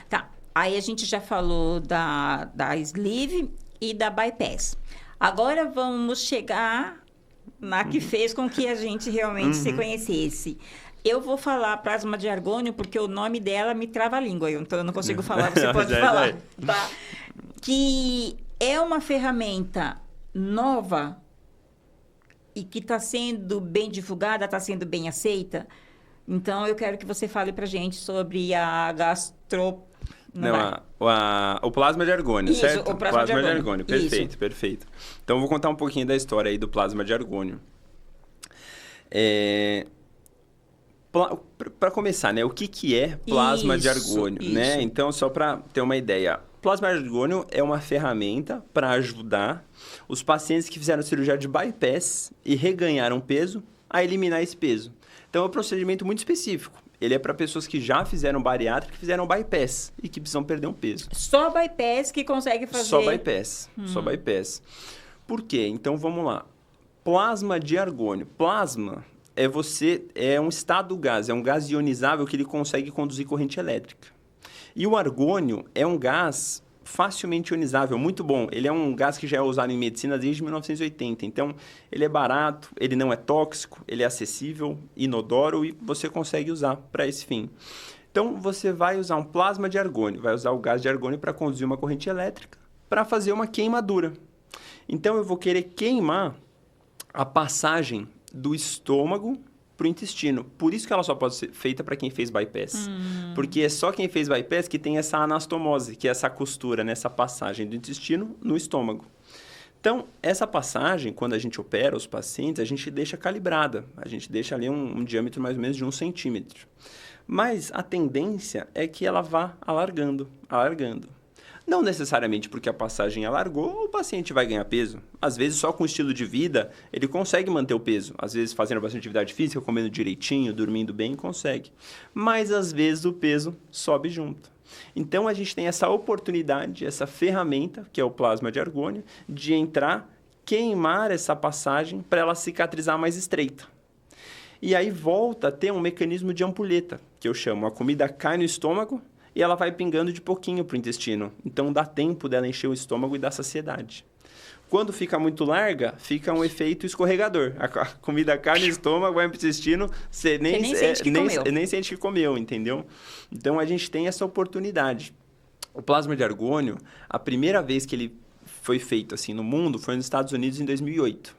Tá, aí a gente já falou da sleeve e da bypass. Agora vamos chegar na que fez com que a gente realmente se conhecesse. Eu vou falar plasma de argônio porque o nome dela me trava a língua, então eu não consigo falar, você pode falar, tá? Que é uma ferramenta nova e que está sendo bem divulgada, está sendo bem aceita. Então, eu quero que você fale pra gente sobre a o plasma de argônio, isso, certo? O plasma de argônio. Perfeito, perfeito. Então, eu vou contar um pouquinho da história aí do plasma de argônio. Para começar, né? O que é plasma de argônio, né? Então, só para ter uma ideia. Plasma de argônio é uma ferramenta para ajudar os pacientes que fizeram cirurgia de bypass e reganharam peso a eliminar esse peso. Então, é um procedimento muito específico. Ele é para pessoas que já fizeram bariátrica, que fizeram bypass e que precisam perder um peso. Só bypass que consegue fazer? Só bypass. Só bypass. Por quê? Então, vamos lá. plasma de argônio. Plasma é um estado do gás, é um gás ionizável que ele consegue conduzir corrente elétrica. E o argônio é um gás facilmente ionizável, muito bom. Ele é um gás que já é usado em medicina desde 1980. Então, ele é barato, ele não é tóxico, ele é acessível, inodoro e você consegue usar para esse fim. Então, você vai usar um plasma de argônio, vai usar o gás de argônio para conduzir uma corrente elétrica, para fazer uma queimadura. Então, eu vou querer queimar a passagem do estômago para o intestino. Por isso que ela só pode ser feita para quem fez bypass. Porque é só quem fez bypass que tem essa anastomose, que é essa costura, né? Essa passagem do intestino no estômago. Então, essa passagem, quando a gente opera os pacientes, a gente deixa calibrada. A gente deixa ali um diâmetro mais ou menos de 1 centímetro. Mas a tendência é que ela vá alargando. Não necessariamente porque a passagem alargou, o paciente vai ganhar peso. Às vezes, só com o estilo de vida, ele consegue manter o peso. Às vezes, fazendo bastante atividade física, comendo direitinho, dormindo bem, consegue. Mas, às vezes, o peso sobe junto. Então, a gente tem essa oportunidade, essa ferramenta, que é o plasma de argônio, de entrar, queimar essa passagem para ela cicatrizar mais estreita. E aí, volta a ter um mecanismo de ampulheta, que eu chamo. A comida cai no estômago, e ela vai pingando de pouquinho para o intestino. Então, dá tempo dela encher o estômago e dar saciedade. Quando fica muito larga, fica um efeito escorregador. A comida cai no estômago, vai para o intestino, você nem sente que comeu, entendeu? Então, a gente tem essa oportunidade. O plasma de argônio, a primeira vez que ele foi feito assim no mundo foi nos Estados Unidos em 2008.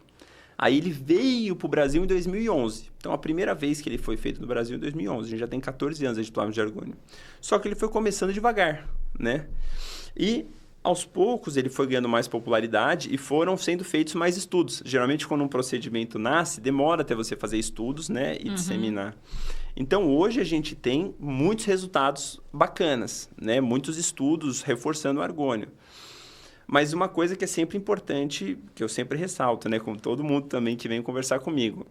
Aí ele veio para o Brasil em 2011. Então, a primeira vez que ele foi feito no Brasil em 2011. A gente já tem 14 anos de plasma de argônio. Só que ele foi começando devagar, né? E, aos poucos, ele foi ganhando mais popularidade e foram sendo feitos mais estudos. Geralmente, quando um procedimento nasce, demora até você fazer estudos, né? E disseminar. Então, hoje a gente tem muitos resultados bacanas, né? Muitos estudos reforçando o argônio. Mas uma coisa que é sempre importante, que eu sempre ressalto, né? Como todo mundo também que vem conversar comigo.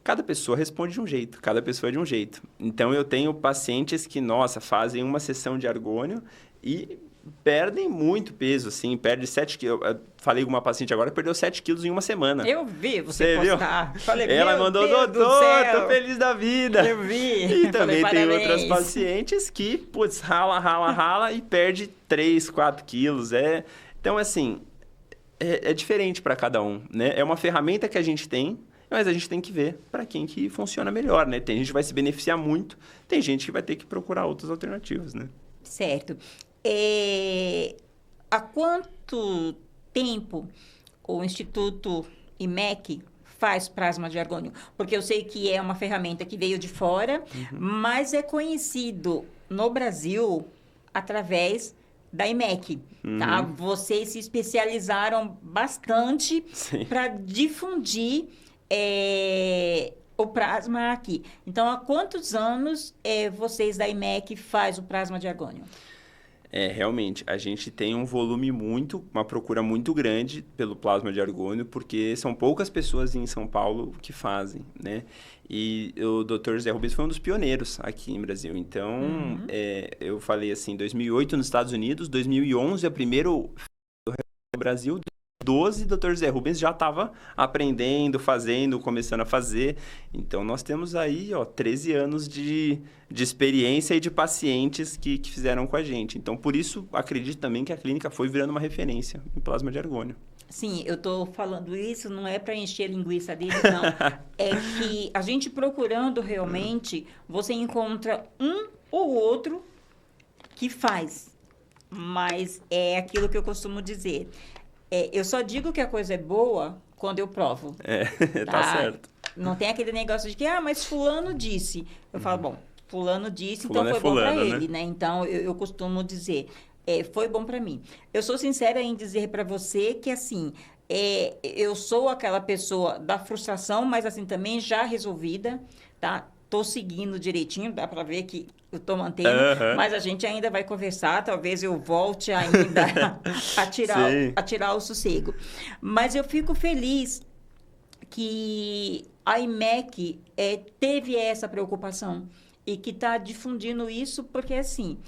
Cada pessoa responde de um jeito, cada pessoa é de um jeito. Então, eu tenho pacientes que, fazem uma sessão de argônio e perdem muito peso, assim, perde 7 quilos. Eu falei com uma paciente agora, perdeu 7 quilos em uma semana. Eu vi você postar. Viu? Falei, ela mandou, doutor, tô feliz da vida. Eu vi. E também tem outras pacientes que, rala e perde 3, 4 quilos. Então, assim, é diferente para cada um, né? É uma ferramenta que a gente tem, mas a gente tem que ver para quem que funciona melhor, né? Tem gente que vai se beneficiar muito, tem gente que vai ter que procurar outras alternativas, né? Certo. Há quanto tempo o Instituto IMEC faz plasma de argônio? Porque eu sei que é uma ferramenta que veio de fora, mas é conhecido no Brasil através da IMEC, tá? Vocês se especializaram bastante para difundir o plasma aqui. Então, há quantos anos vocês da IMEC faz o plasma de argônio? Realmente, a gente tem uma procura muito grande pelo plasma de argônio, porque são poucas pessoas em São Paulo que fazem, né? E o Dr. José Rubens foi um dos pioneiros aqui no Brasil. Então, eu falei assim, 2008 nos Estados Unidos, 2011 a primeiro no Brasil, 2012 o Dr. José Rubens já estava aprendendo, começando a fazer. Então, nós temos aí 13 anos de experiência e de pacientes que fizeram com a gente. Então, por isso, acredito também que a clínica foi virando uma referência em plasma de argônio. Sim, eu estou falando isso, não é para encher a linguiça dele, não. É que a gente procurando realmente, você encontra um ou outro que faz. Mas é aquilo que eu costumo dizer. Eu só digo que a coisa é boa quando eu provo. Tá certo. Não tem aquele negócio de que, mas fulano disse. Eu falo, bom, fulano disse, fulano então foi bom para né? ele, né? Então, eu costumo dizer, foi bom para mim. Eu sou sincera em dizer para você que, assim, eu sou aquela pessoa da frustração, mas, assim, também já resolvida, tá? Tô seguindo direitinho, dá para ver que eu tô mantendo, mas a gente ainda vai conversar, talvez eu volte ainda a tirar o sossego. Mas eu fico feliz que a IMEC teve essa preocupação e que está difundindo isso, porque assim,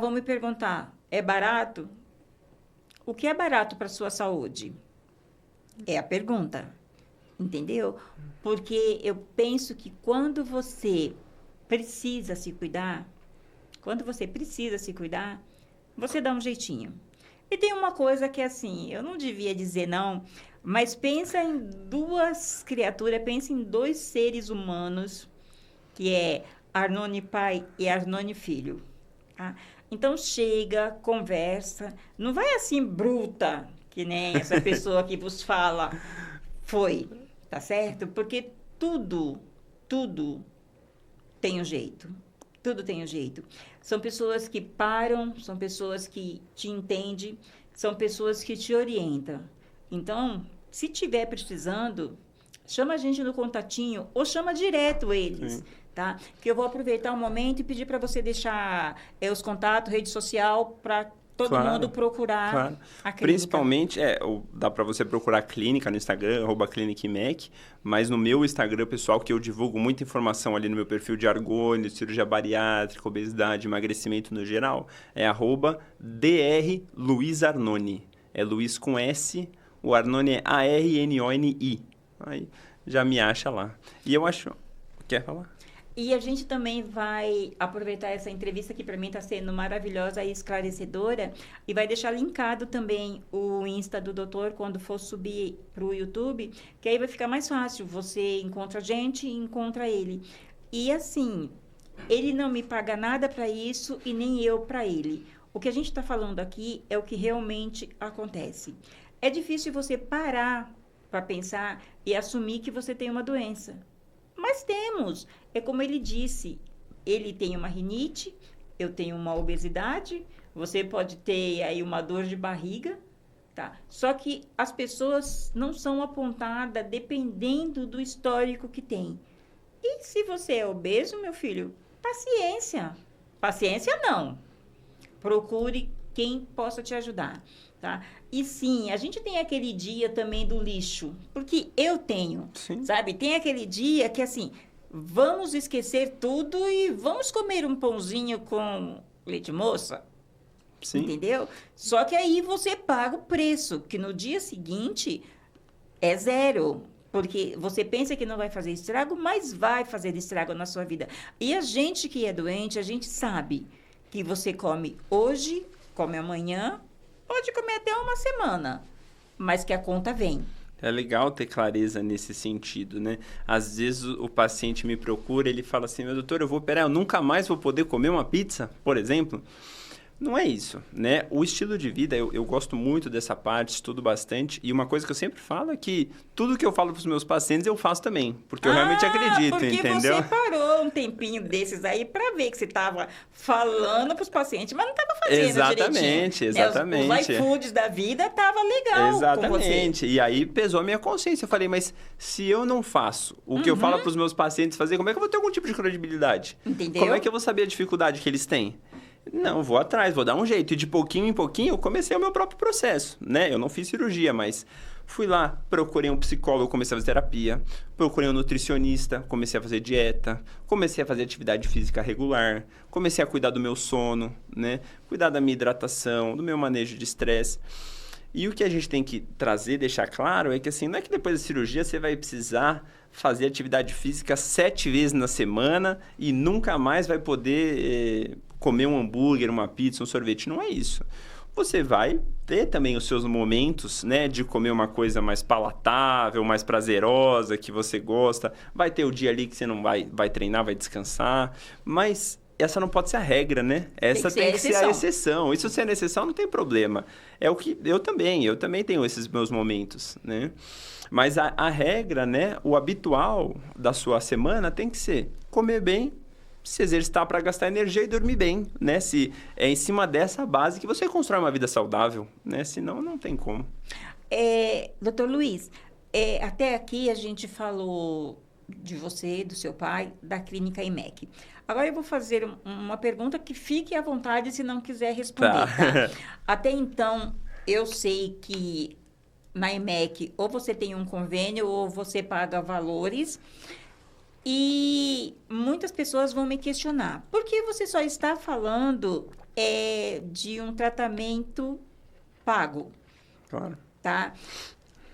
vão me perguntar, é barato? O que é barato para a sua saúde? É a pergunta. entendeu? Porque eu penso que quando você precisa se cuidar, você dá um jeitinho. E tem uma coisa que, assim, eu não devia dizer não, mas pensa em duas criaturas, pensa em dois seres humanos, que é Arnone pai e Arnone filho. Tá? Então, chega, conversa, não vai assim bruta, que nem essa pessoa que vos fala foi, tá certo? Porque tudo tem um jeito. Tudo tem um jeito. São pessoas que param, são pessoas que te entendem, são pessoas que te orientam. Então, se tiver precisando, chama a gente no contatinho ou chama direto eles. Sim. Tá? Que eu vou aproveitar o momento e pedir para você deixar os contatos, rede social, para todo mundo procurar a clínica. Principalmente, dá para você procurar a clínica no Instagram, @clinicmec, mas no meu Instagram, pessoal, que eu divulgo muita informação ali no meu perfil de argônio, cirurgia bariátrica, obesidade, emagrecimento no geral, é @drluizarnoni. É Luiz com S, o Arnoni é ARNONI. Aí já me acha lá. E eu acho... Quer falar? E a gente também vai aproveitar essa entrevista que para mim está sendo maravilhosa e esclarecedora e vai deixar linkado também o Insta do doutor quando for subir para o YouTube, que aí vai ficar mais fácil. Você encontra a gente e encontra ele. E assim, ele não me paga nada para isso e nem eu para ele. O que a gente está falando aqui é o que realmente acontece. É difícil você parar para pensar e assumir que você tem uma doença. Mas temos. É como ele disse, ele tem uma rinite, eu tenho uma obesidade, você pode ter aí uma dor de barriga, tá? Só que as pessoas não são apontadas dependendo do histórico que tem. E se você é obeso, meu filho, paciência. Paciência não. Procure quem possa te ajudar, tá? E sim, a gente tem aquele dia também do lixo, porque eu tenho, sabe? Tem aquele dia que, assim, vamos esquecer tudo e vamos comer um pãozinho com leite moça, entendeu? Só que aí você paga o preço, que no dia seguinte é zero, porque você pensa que não vai fazer estrago, mas vai fazer estrago na sua vida. E a gente que é doente, a gente sabe que você come hoje, come amanhã, pode comer até uma semana, mas que a conta vem. É legal ter clareza nesse sentido, né? Às vezes o paciente me procura, ele fala assim, meu doutor, eu nunca mais vou poder comer uma pizza, por exemplo. Não é isso, né? O estilo de vida, eu gosto muito dessa parte, estudo bastante. E uma coisa que eu sempre falo é que tudo que eu falo para os meus pacientes, eu faço também. Porque eu realmente acredito, entendeu? Porque você parou um tempinho desses aí para ver que você estava falando para os pacientes, mas não estava fazendo direitinho. Exatamente. Os iFoods da vida estava legal. Exatamente. Com você. E aí pesou a minha consciência. Eu falei, mas se eu não faço o que eu falo para os meus pacientes fazer, como é que eu vou ter algum tipo de credibilidade? Entendeu? Como é que eu vou saber a dificuldade que eles têm? Não, vou atrás, vou dar um jeito. E de pouquinho em pouquinho eu comecei o meu próprio processo, né? Eu não fiz cirurgia, mas fui lá, procurei um psicólogo, comecei a fazer terapia, procurei um nutricionista, comecei a fazer dieta, comecei a fazer atividade física regular, comecei a cuidar do meu sono, né? Cuidar da minha hidratação, do meu manejo de estresse. E o que a gente tem que trazer, deixar claro, é que assim, não é que depois da cirurgia você vai precisar fazer atividade física 7 vezes na semana e nunca mais vai poder comer um hambúrguer, uma pizza, um sorvete. Não é isso. Você vai ter também os seus momentos, né, de comer uma coisa mais palatável, mais prazerosa, que você gosta. Vai ter o dia ali que você não vai treinar, vai descansar, mas essa não pode ser a regra, né? Essa tem que ser a exceção. Isso sendo exceção não tem problema. É o que eu também tenho esses meus momentos, né? Mas a regra, né, o habitual da sua semana tem que ser comer bem, se exercitar para gastar energia e dormir bem, né? Se é em cima dessa base que você constrói uma vida saudável, né? Senão não tem como. Doutor Luiz, até aqui a gente falou de você, do seu pai, da clínica IMEC. Agora eu vou fazer uma pergunta que fique à vontade se não quiser responder, tá? Até então, eu sei que na IMEC ou você tem um convênio ou você paga valores. E muitas pessoas vão me questionar, por que você só está falando de um tratamento pago? Claro. Tá?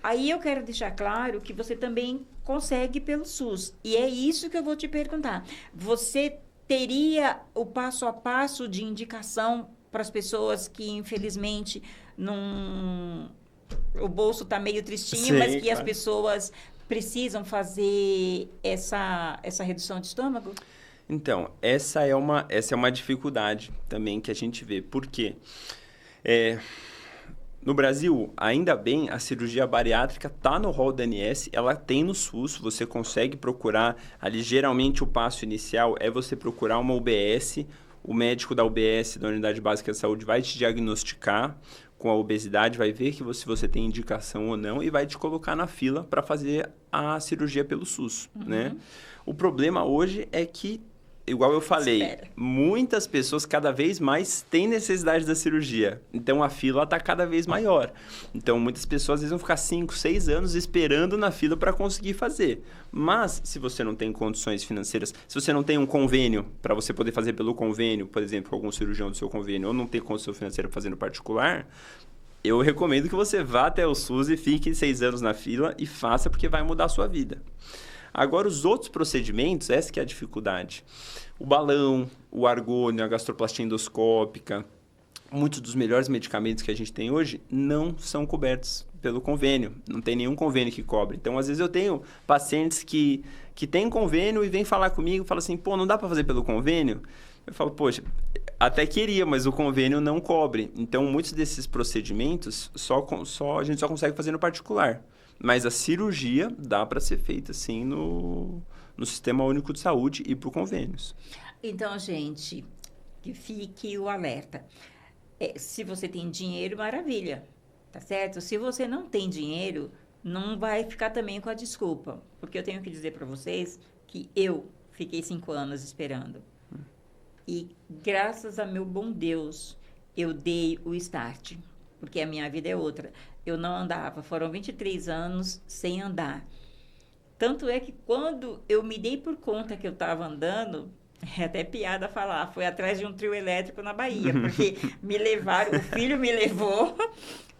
Aí eu quero deixar claro que você também consegue pelo SUS. E é isso que eu vou te perguntar. Você teria o passo a passo de indicação para as pessoas que, infelizmente, não... o bolso está meio tristinho, Sim, mas que claro. as pessoas precisam fazer essa redução de estômago? Então, essa é uma dificuldade também que a gente vê. Por quê? No Brasil, ainda bem, a cirurgia bariátrica está no rol da ANS, ela tem no SUS, você consegue procurar ali. Geralmente, o passo inicial é você procurar uma UBS, o médico da UBS, da Unidade Básica de Saúde, vai te diagnosticar com a obesidade, vai ver que se você tem indicação ou não e vai te colocar na fila para fazer a cirurgia pelo SUS, né? O problema hoje é que, igual eu falei, muitas pessoas cada vez mais têm necessidade da cirurgia. Então, a fila está cada vez maior. Então, muitas pessoas às vezes vão ficar 5, 6 anos esperando na fila para conseguir fazer. Mas, se você não tem condições financeiras, se você não tem um convênio para você poder fazer pelo convênio, por exemplo, algum cirurgião do seu convênio, ou não tem condição financeira para fazer no particular, eu recomendo que você vá até o SUS e fique 6 anos na fila e faça, porque vai mudar a sua vida. Agora, os outros procedimentos, essa que é a dificuldade. O balão, o argônio, a gastroplastia endoscópica, muitos dos melhores medicamentos que a gente tem hoje não são cobertos pelo convênio. Não tem nenhum convênio que cobre. Então, às vezes, eu tenho pacientes que têm convênio e vêm falar comigo e falam assim, pô, não dá para fazer pelo convênio? Eu falo, poxa, até queria, mas o convênio não cobre. Então, muitos desses procedimentos a gente só consegue fazer no particular. Mas a cirurgia dá para ser feita, sim, no Sistema Único de Saúde e por convênios. Então, gente, que fique o alerta. Se você tem dinheiro, maravilha, tá certo? Se você não tem dinheiro, não vai ficar também com a desculpa. Porque eu tenho que dizer para vocês que eu fiquei 5 anos esperando. E graças a meu bom Deus, eu dei o start. Porque a minha vida é outra. Eu não andava, foram 23 anos sem andar. Tanto é que quando eu me dei por conta que eu estava andando, é até piada falar, foi atrás de um trio elétrico na Bahia, porque me levaram, o filho me levou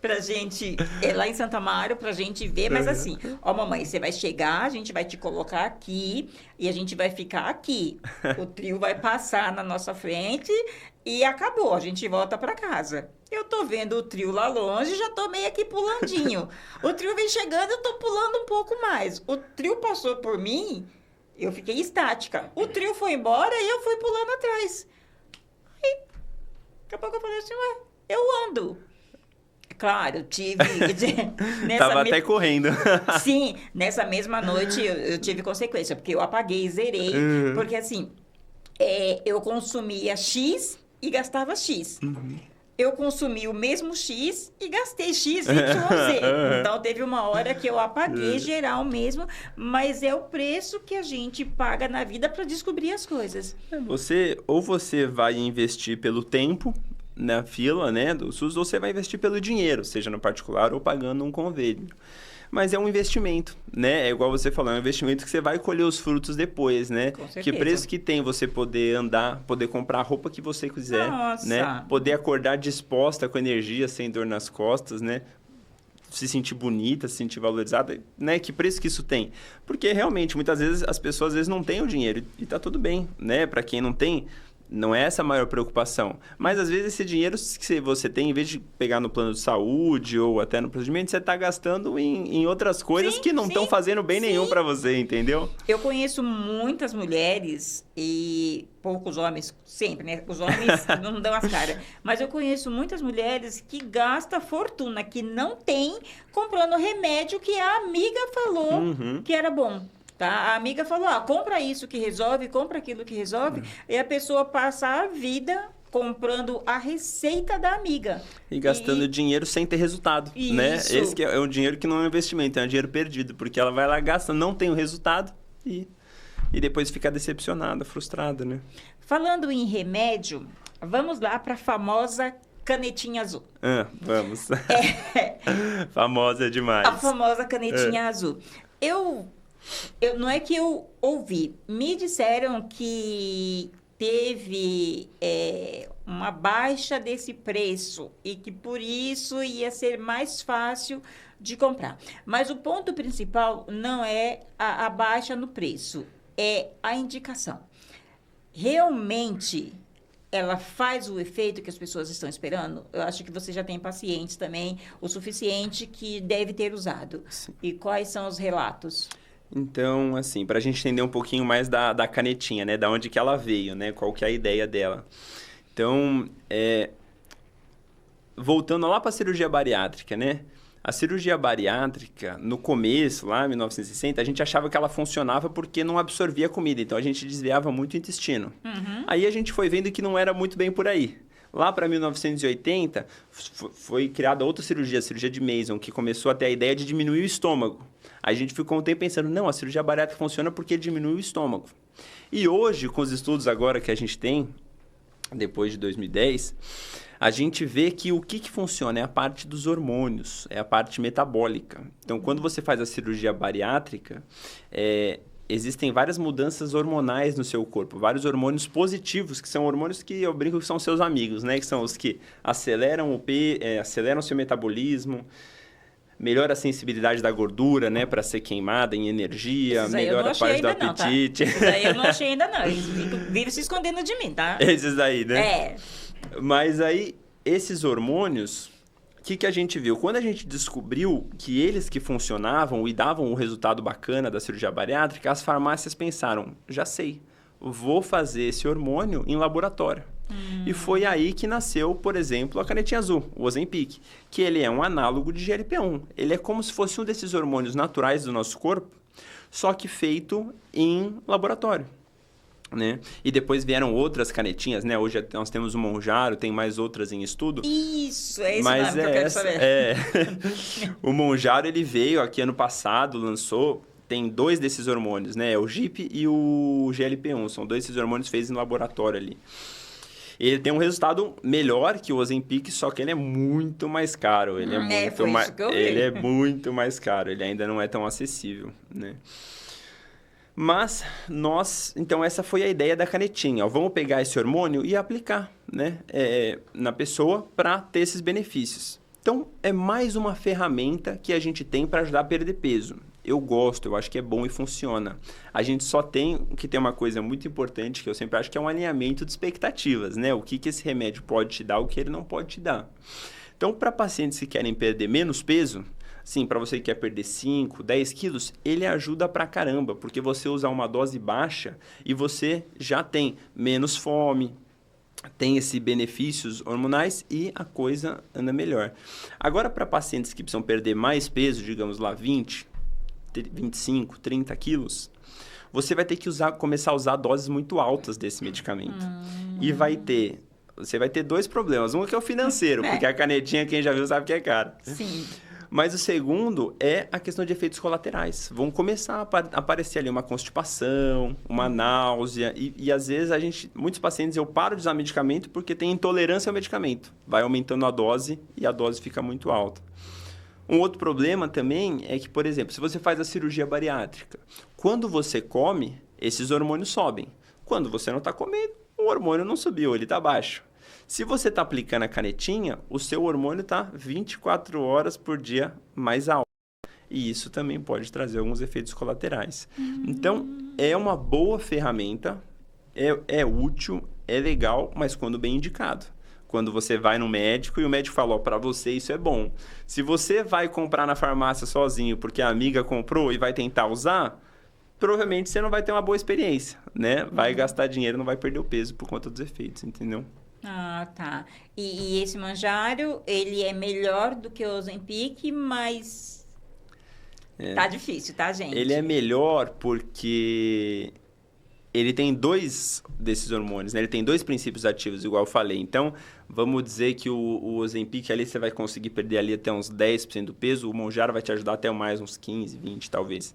pra gente, lá em Santa Amaro, pra gente ver, mas assim, ó mamãe, você vai chegar, a gente vai te colocar aqui e a gente vai ficar aqui. O trio vai passar na nossa frente e acabou, a gente volta pra casa. Eu tô vendo o trio lá longe, já tô meio aqui pulandinho. O trio vem chegando, eu tô pulando um pouco mais. O trio passou por mim, eu fiquei estática. O trio foi embora e eu fui pulando atrás. Aí, daqui a pouco eu falei assim, ué, eu ando. Claro, eu tive... Tava até correndo. Sim, nessa mesma noite eu tive consequência, porque eu apaguei, zerei. Porque assim, eu consumia X e gastava X. Eu consumi o mesmo X e gastei X, Y, Z. Então, teve uma hora que eu apaguei geral mesmo, mas é o preço que a gente paga na vida para descobrir as coisas. Você vai investir pelo tempo na fila, né, do SUS, ou você vai investir pelo dinheiro, seja no particular ou pagando um convênio. Mas é um investimento, né? É igual você falou, é um investimento que você vai colher os frutos depois, né? Com certeza. Que preço que tem você poder andar, poder comprar a roupa que você quiser, Nossa. né? Poder acordar disposta, com energia, sem dor nas costas, né? Se sentir bonita, se sentir valorizada, né? Que preço que isso tem? Porque realmente, muitas vezes, as pessoas às vezes não têm o dinheiro e tá tudo bem, né? Para quem não tem, não é essa a maior preocupação. Mas, às vezes, esse dinheiro que você tem, em vez de pegar no plano de saúde ou até no procedimento, você está gastando em outras coisas que não estão fazendo bem nenhum para você, entendeu? Eu conheço muitas mulheres e poucos homens, sempre, né? Os homens não dão as caras. Mas eu conheço muitas mulheres que gastam fortuna, que não tem, comprando remédio que a amiga falou que era bom. Tá? A amiga falou, compra isso que resolve, compra aquilo que resolve, e a pessoa passa a vida comprando a receita da amiga. E gastando dinheiro sem ter resultado, né? Esse que é um dinheiro que não é um investimento, é um dinheiro perdido, porque ela vai lá, gasta, não tem o resultado e depois fica decepcionada, frustrada, né? Falando em remédio, vamos lá para a famosa canetinha azul. Vamos. Famosa demais. A famosa canetinha azul. Não é que eu ouvi, me disseram que teve uma baixa desse preço e que por isso ia ser mais fácil de comprar. Mas o ponto principal não é a baixa no preço, é a indicação. Realmente ela faz o efeito que as pessoas estão esperando? Eu acho que você já tem pacientes também o suficiente que deve ter usado. Sim. E quais são os relatos? Então, assim, para a gente entender um pouquinho mais da canetinha, né? Da onde que ela veio, né? Qual que é a ideia dela. Então, voltando lá para a cirurgia bariátrica, né? A cirurgia bariátrica, no começo, lá em 1960, a gente achava que ela funcionava porque não absorvia comida. Então, a gente desviava muito o intestino. Uhum. Aí a gente foi vendo que não era muito bem por aí. Lá para 1980, foi criada outra cirurgia, a cirurgia de Mason, que começou a ter a ideia de diminuir o estômago. Aí a gente ficou um tempo pensando, não, a cirurgia bariátrica funciona porque diminui o estômago. E hoje, com os estudos agora que a gente tem, depois de 2010, a gente vê que o que funciona é a parte dos hormônios, é a parte metabólica. Então, quando você faz a cirurgia bariátrica, existem várias mudanças hormonais no seu corpo, vários hormônios positivos, que são hormônios que eu brinco que são seus amigos, né? Que são os que aceleram aceleram o seu metabolismo, melhora a sensibilidade da gordura, né? Para ser queimada em energia, melhora a parte do apetite. Tá? Isso daí eu não achei ainda não. Eles vive se escondendo de mim, tá? Esses daí, né? É. Mas aí, esses hormônios, o que a gente viu? Quando a gente descobriu que eles que funcionavam e davam um resultado bacana da cirurgia bariátrica, as farmácias pensaram, já sei, vou fazer esse hormônio em laboratório. E foi aí que nasceu, por exemplo, a canetinha azul, o Ozempic, que ele é um análogo de GLP-1. Ele é como se fosse um desses hormônios naturais do nosso corpo, só que feito em laboratório. Né? E depois vieram outras canetinhas, né? Hoje nós temos o Mounjaro, tem mais outras em estudo. Isso, é esse nome que eu quero saber. O Mounjaro, ele veio aqui ano passado, lançou, tem 2 desses hormônios, né? O GIP e o GLP-1, são 2 desses hormônios feitos em laboratório ali. Ele tem um resultado melhor que o Ozempic, só que ele é muito mais caro. Ele é muito mais caro, ele ainda não é tão acessível, né? Mas então essa foi a ideia da canetinha. Ó, vamos pegar esse hormônio e aplicar, né, na pessoa para ter esses benefícios. Então, é mais uma ferramenta que a gente tem para ajudar a perder peso. Eu gosto, eu acho que é bom e funciona. A gente só tem que ter uma coisa muito importante, que eu sempre acho que é um alinhamento de expectativas, né? O que esse remédio pode te dar, o que ele não pode te dar. Então, para pacientes que querem perder menos peso, sim, para você que quer perder 5, 10 quilos, ele ajuda pra caramba, porque você usa uma dose baixa e você já tem menos fome, tem esses benefícios hormonais e a coisa anda melhor. Agora, para pacientes que precisam perder mais peso, digamos lá 20, 25, 30 quilos, você vai ter que começar a usar doses muito altas desse medicamento. E você vai ter 2 problemas. Um que é o financeiro, porque a canetinha, quem já viu, sabe que é cara. Sim. Mas o segundo é a questão de efeitos colaterais. Vão começar a aparecer ali uma constipação, uma náusea. E às vezes, muitos pacientes, eu paro de usar medicamento porque tem intolerância ao medicamento. Vai aumentando a dose e a dose fica muito alta. Um outro problema também é que, por exemplo, se você faz a cirurgia bariátrica, quando você come, esses hormônios sobem. Quando você não está comendo, o hormônio não subiu, ele está baixo. Se você está aplicando a canetinha, o seu hormônio está 24 horas por dia mais alto. E isso também pode trazer alguns efeitos colaterais. Então, é uma boa ferramenta, é útil, é legal, mas quando bem indicado. Quando você vai no médico e o médico fala, para você isso é bom. Se você vai comprar na farmácia sozinho porque a amiga comprou e vai tentar usar, provavelmente você não vai ter uma boa experiência, né? Vai gastar dinheiro, não vai perder o peso por conta dos efeitos, entendeu? Ah, tá. E esse Mounjaro, ele é melhor do que o Ozempic, mas tá difícil, tá, gente? Ele é melhor porque ele tem 2 desses hormônios, né? Ele tem 2 princípios ativos, igual eu falei. Então, vamos dizer que o Ozempic ali você vai conseguir perder ali até uns 10% do peso, o Mounjaro vai te ajudar até mais uns 15, 20 talvez.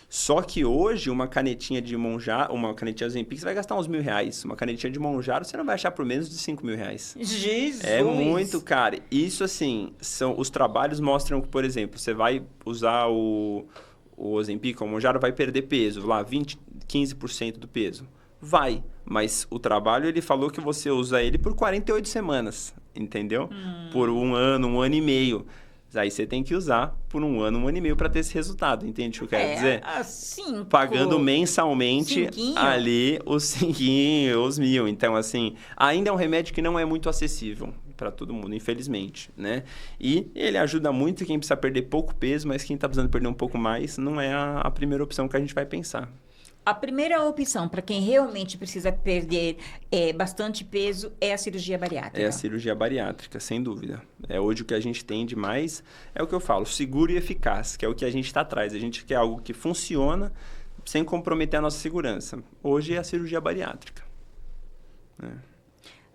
Só que hoje, uma canetinha de Mounjaro, uma canetinha Ozempic, você vai gastar uns R$1.000. Uma canetinha de Mounjaro, você não vai achar por menos de R$5.000. Jesus! É muito caro. Isso, assim, os trabalhos mostram que, por exemplo, você vai usar o Ozempic, o Mounjaro vai perder peso, lá, 15% do peso. Vai. Mas o trabalho, ele falou que você usa ele por 48 semanas, entendeu? Por um ano e meio. Aí você tem que usar por um ano e meio para ter esse resultado, entende o que eu quero dizer? Assim, pagando mensalmente cinquinho. ali os 5, os 1.000. Então, assim, ainda é um remédio que não é muito acessível para todo mundo, infelizmente, né? E ele ajuda muito quem precisa perder pouco peso, mas quem está precisando perder um pouco mais, não é a primeira opção que a gente vai pensar. A primeira opção para quem realmente precisa perder bastante peso é a cirurgia bariátrica. É a cirurgia bariátrica, sem dúvida. É hoje o que a gente tem de mais, é o que eu falo, seguro e eficaz, que é o que a gente está atrás. A gente quer algo que funciona sem comprometer a nossa segurança. Hoje é a cirurgia bariátrica.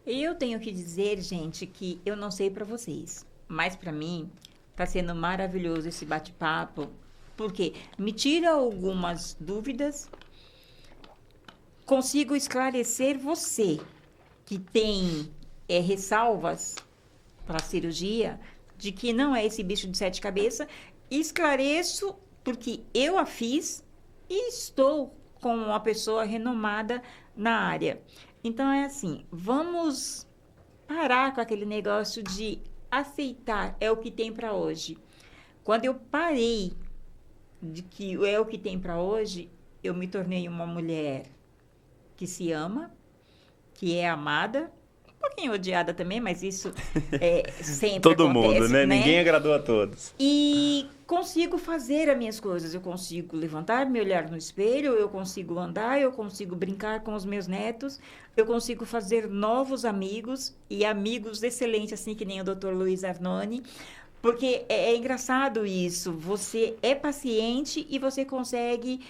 Eu tenho que dizer, gente, que eu não sei para vocês, mas para mim está sendo maravilhoso esse bate-papo, porque me tira algumas dúvidas. Consigo esclarecer você que tem ressalvas para a cirurgia, de que não é esse bicho de 7 cabeças. Esclareço porque eu a fiz e estou com uma pessoa renomada na área. Então, é assim, vamos parar com aquele negócio de aceitar é o que tem para hoje. Quando eu parei de que é o que tem para hoje, eu me tornei uma mulher que se ama, que é amada, um pouquinho odiada também, mas isso sempre todo acontece, mundo, né? Ninguém agradou a todos. E consigo fazer as minhas coisas, eu consigo levantar, me olhar no espelho, eu consigo andar, eu consigo brincar com os meus netos, eu consigo fazer novos amigos, e amigos excelentes, assim que nem o Dr. Luiz Arnone, porque é engraçado isso, você é paciente e você consegue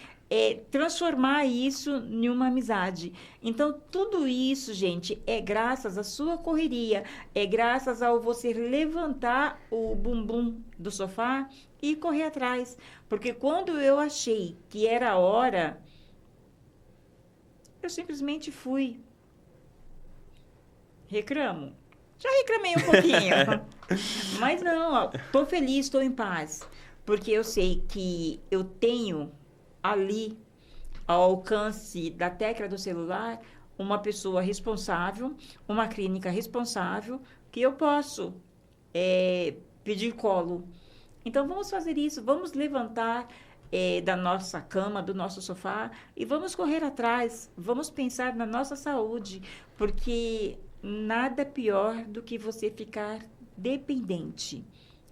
transformar isso em uma amizade. Então, tudo isso, gente, é graças à sua correria, é graças ao você levantar o bumbum do sofá e correr atrás. Porque quando eu achei que era a hora, eu simplesmente fui. Reclamo. Já reclamei um pouquinho. Mas não, estou feliz, estou em paz. Porque eu sei que eu tenho ali, ao alcance da tecla do celular, uma pessoa responsável, uma clínica responsável, que eu posso pedir colo. Então, vamos fazer isso, vamos levantar da nossa cama, do nosso sofá, e vamos correr atrás, vamos pensar na nossa saúde, porque nada pior do que você ficar dependente.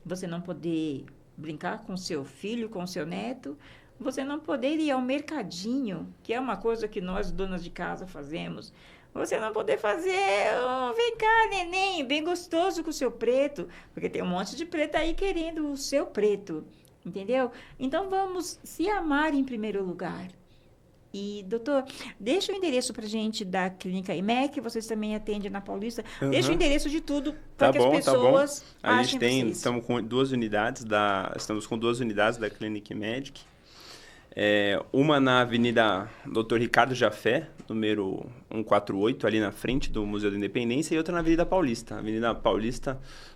Você não poder brincar com seu filho, com seu neto, você não poder ir ao mercadinho, que é uma coisa que nós, donas de casa, fazemos. Você não poder fazer, vem cá, neném, bem gostoso com o seu preto, porque tem um monte de preto aí querendo o seu preto, entendeu? Então, vamos se amar em primeiro lugar. E, doutor, deixa o endereço pra gente da Clínica IMEC, vocês também atendem na Paulista. Deixa o endereço de tudo para que as pessoas A gente achem estamos com 2 unidades estamos com 2 unidades da Clínica IMEC. Uma na Avenida Dr. Ricardo Jafé, número 148, ali na frente do Museu da Independência, e outra na Avenida Paulista,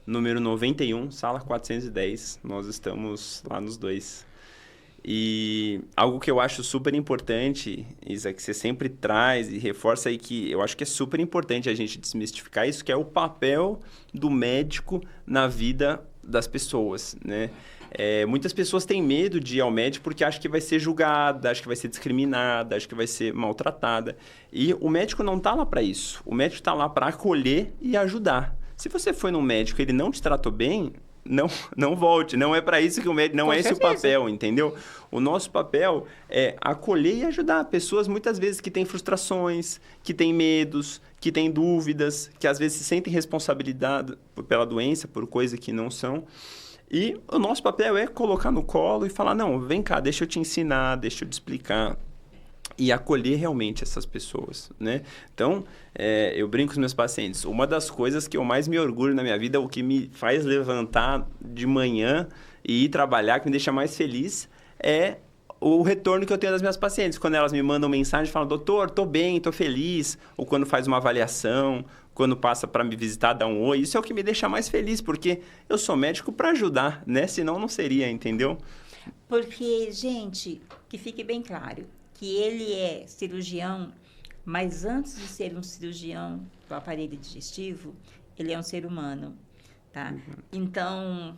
número 91, sala 410. Nós estamos lá nos 2. E algo que eu acho super importante, Isa, que você sempre traz e reforça aí, que eu acho que é super importante a gente desmistificar isso, que é o papel do médico na vida das pessoas, né? Muitas pessoas têm medo de ir ao médico porque acham que vai ser julgada, acham que vai ser discriminada, acham que vai ser maltratada. E o médico não está lá para isso. O médico está lá para acolher e ajudar. Se você foi no médico e ele não te tratou bem, não volte. Não é para isso que o médico... Não é esse o papel, entendeu? O nosso papel é acolher e ajudar pessoas, muitas vezes, que têm frustrações, que têm medos, que têm dúvidas, que às vezes se sentem responsabilidade pela doença, por coisa que não são. E o nosso papel é colocar no colo e falar, não, vem cá, deixa eu te ensinar, deixa eu te explicar. E acolher realmente essas pessoas, né? Então, eu brinco com os meus pacientes. Uma das coisas que eu mais me orgulho na minha vida, o que me faz levantar de manhã e ir trabalhar, que me deixa mais feliz, é o retorno que eu tenho das minhas pacientes. Quando elas me mandam mensagem e falam, doutor, tô bem, tô feliz. Ou quando faz uma avaliação, quando passa para me visitar, dá um oi. Isso é o que me deixa mais feliz, porque eu sou médico para ajudar, né? Senão não seria, entendeu? Porque, gente, que fique bem claro, que ele é cirurgião Mas antes de ser um cirurgião do aparelho digestivo, ele é um ser humano, tá? Então,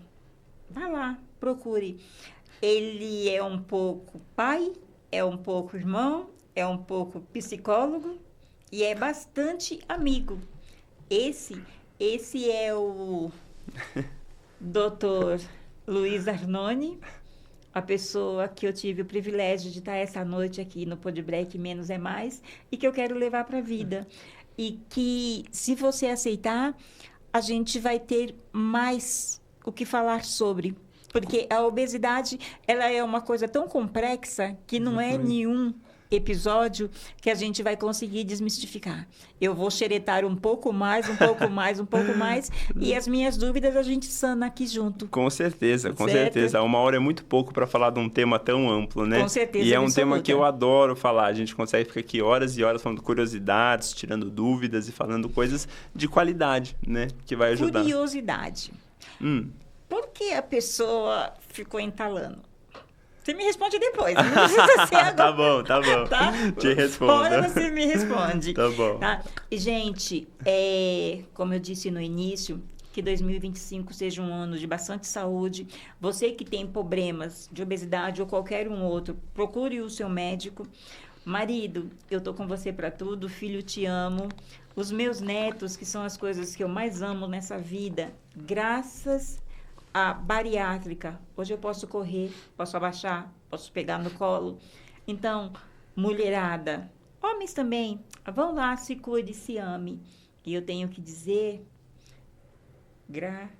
vá lá, procure. Ele é um pouco pai, é um pouco irmão, é um pouco psicólogo e é bastante amigo. Esse é o Dr. Luiz Arnone, a pessoa que eu tive o privilégio de estar essa noite aqui no Podbreak Menos é Mais e que eu quero levar para a vida. E que, se você aceitar, a gente vai ter mais o que falar sobre. Porque a obesidade, ela é uma coisa tão complexa que não é nenhum episódio que a gente vai conseguir desmistificar. Eu vou xeretar um pouco mais, e as minhas dúvidas a gente sana aqui junto. Com certeza, com certeza. Uma hora é muito pouco para falar de um tema tão amplo, né? Com certeza, e é um tema que eu adoro falar. A gente consegue ficar aqui horas e horas falando curiosidades, tirando dúvidas e falando coisas de qualidade, né? Que vai ajudar. Curiosidade. Por que a pessoa ficou entalando? Você me responde depois. Não precisa ser agora. Tá bom. Tá? Te respondo. Fora você me responde. Tá bom. Tá? E, gente, como eu disse no início, que 2025 seja um ano de bastante saúde. Você que tem problemas de obesidade ou qualquer um outro, procure o seu médico. Marido, eu tô com você para tudo. Filho, te amo. Os meus netos, que são as coisas que eu mais amo nessa vida, graças a bariátrica. Hoje eu posso correr, posso abaixar, posso pegar no colo. Então, mulherada, homens também, vão lá, se cuide, se ame. E eu tenho que dizer gratidão.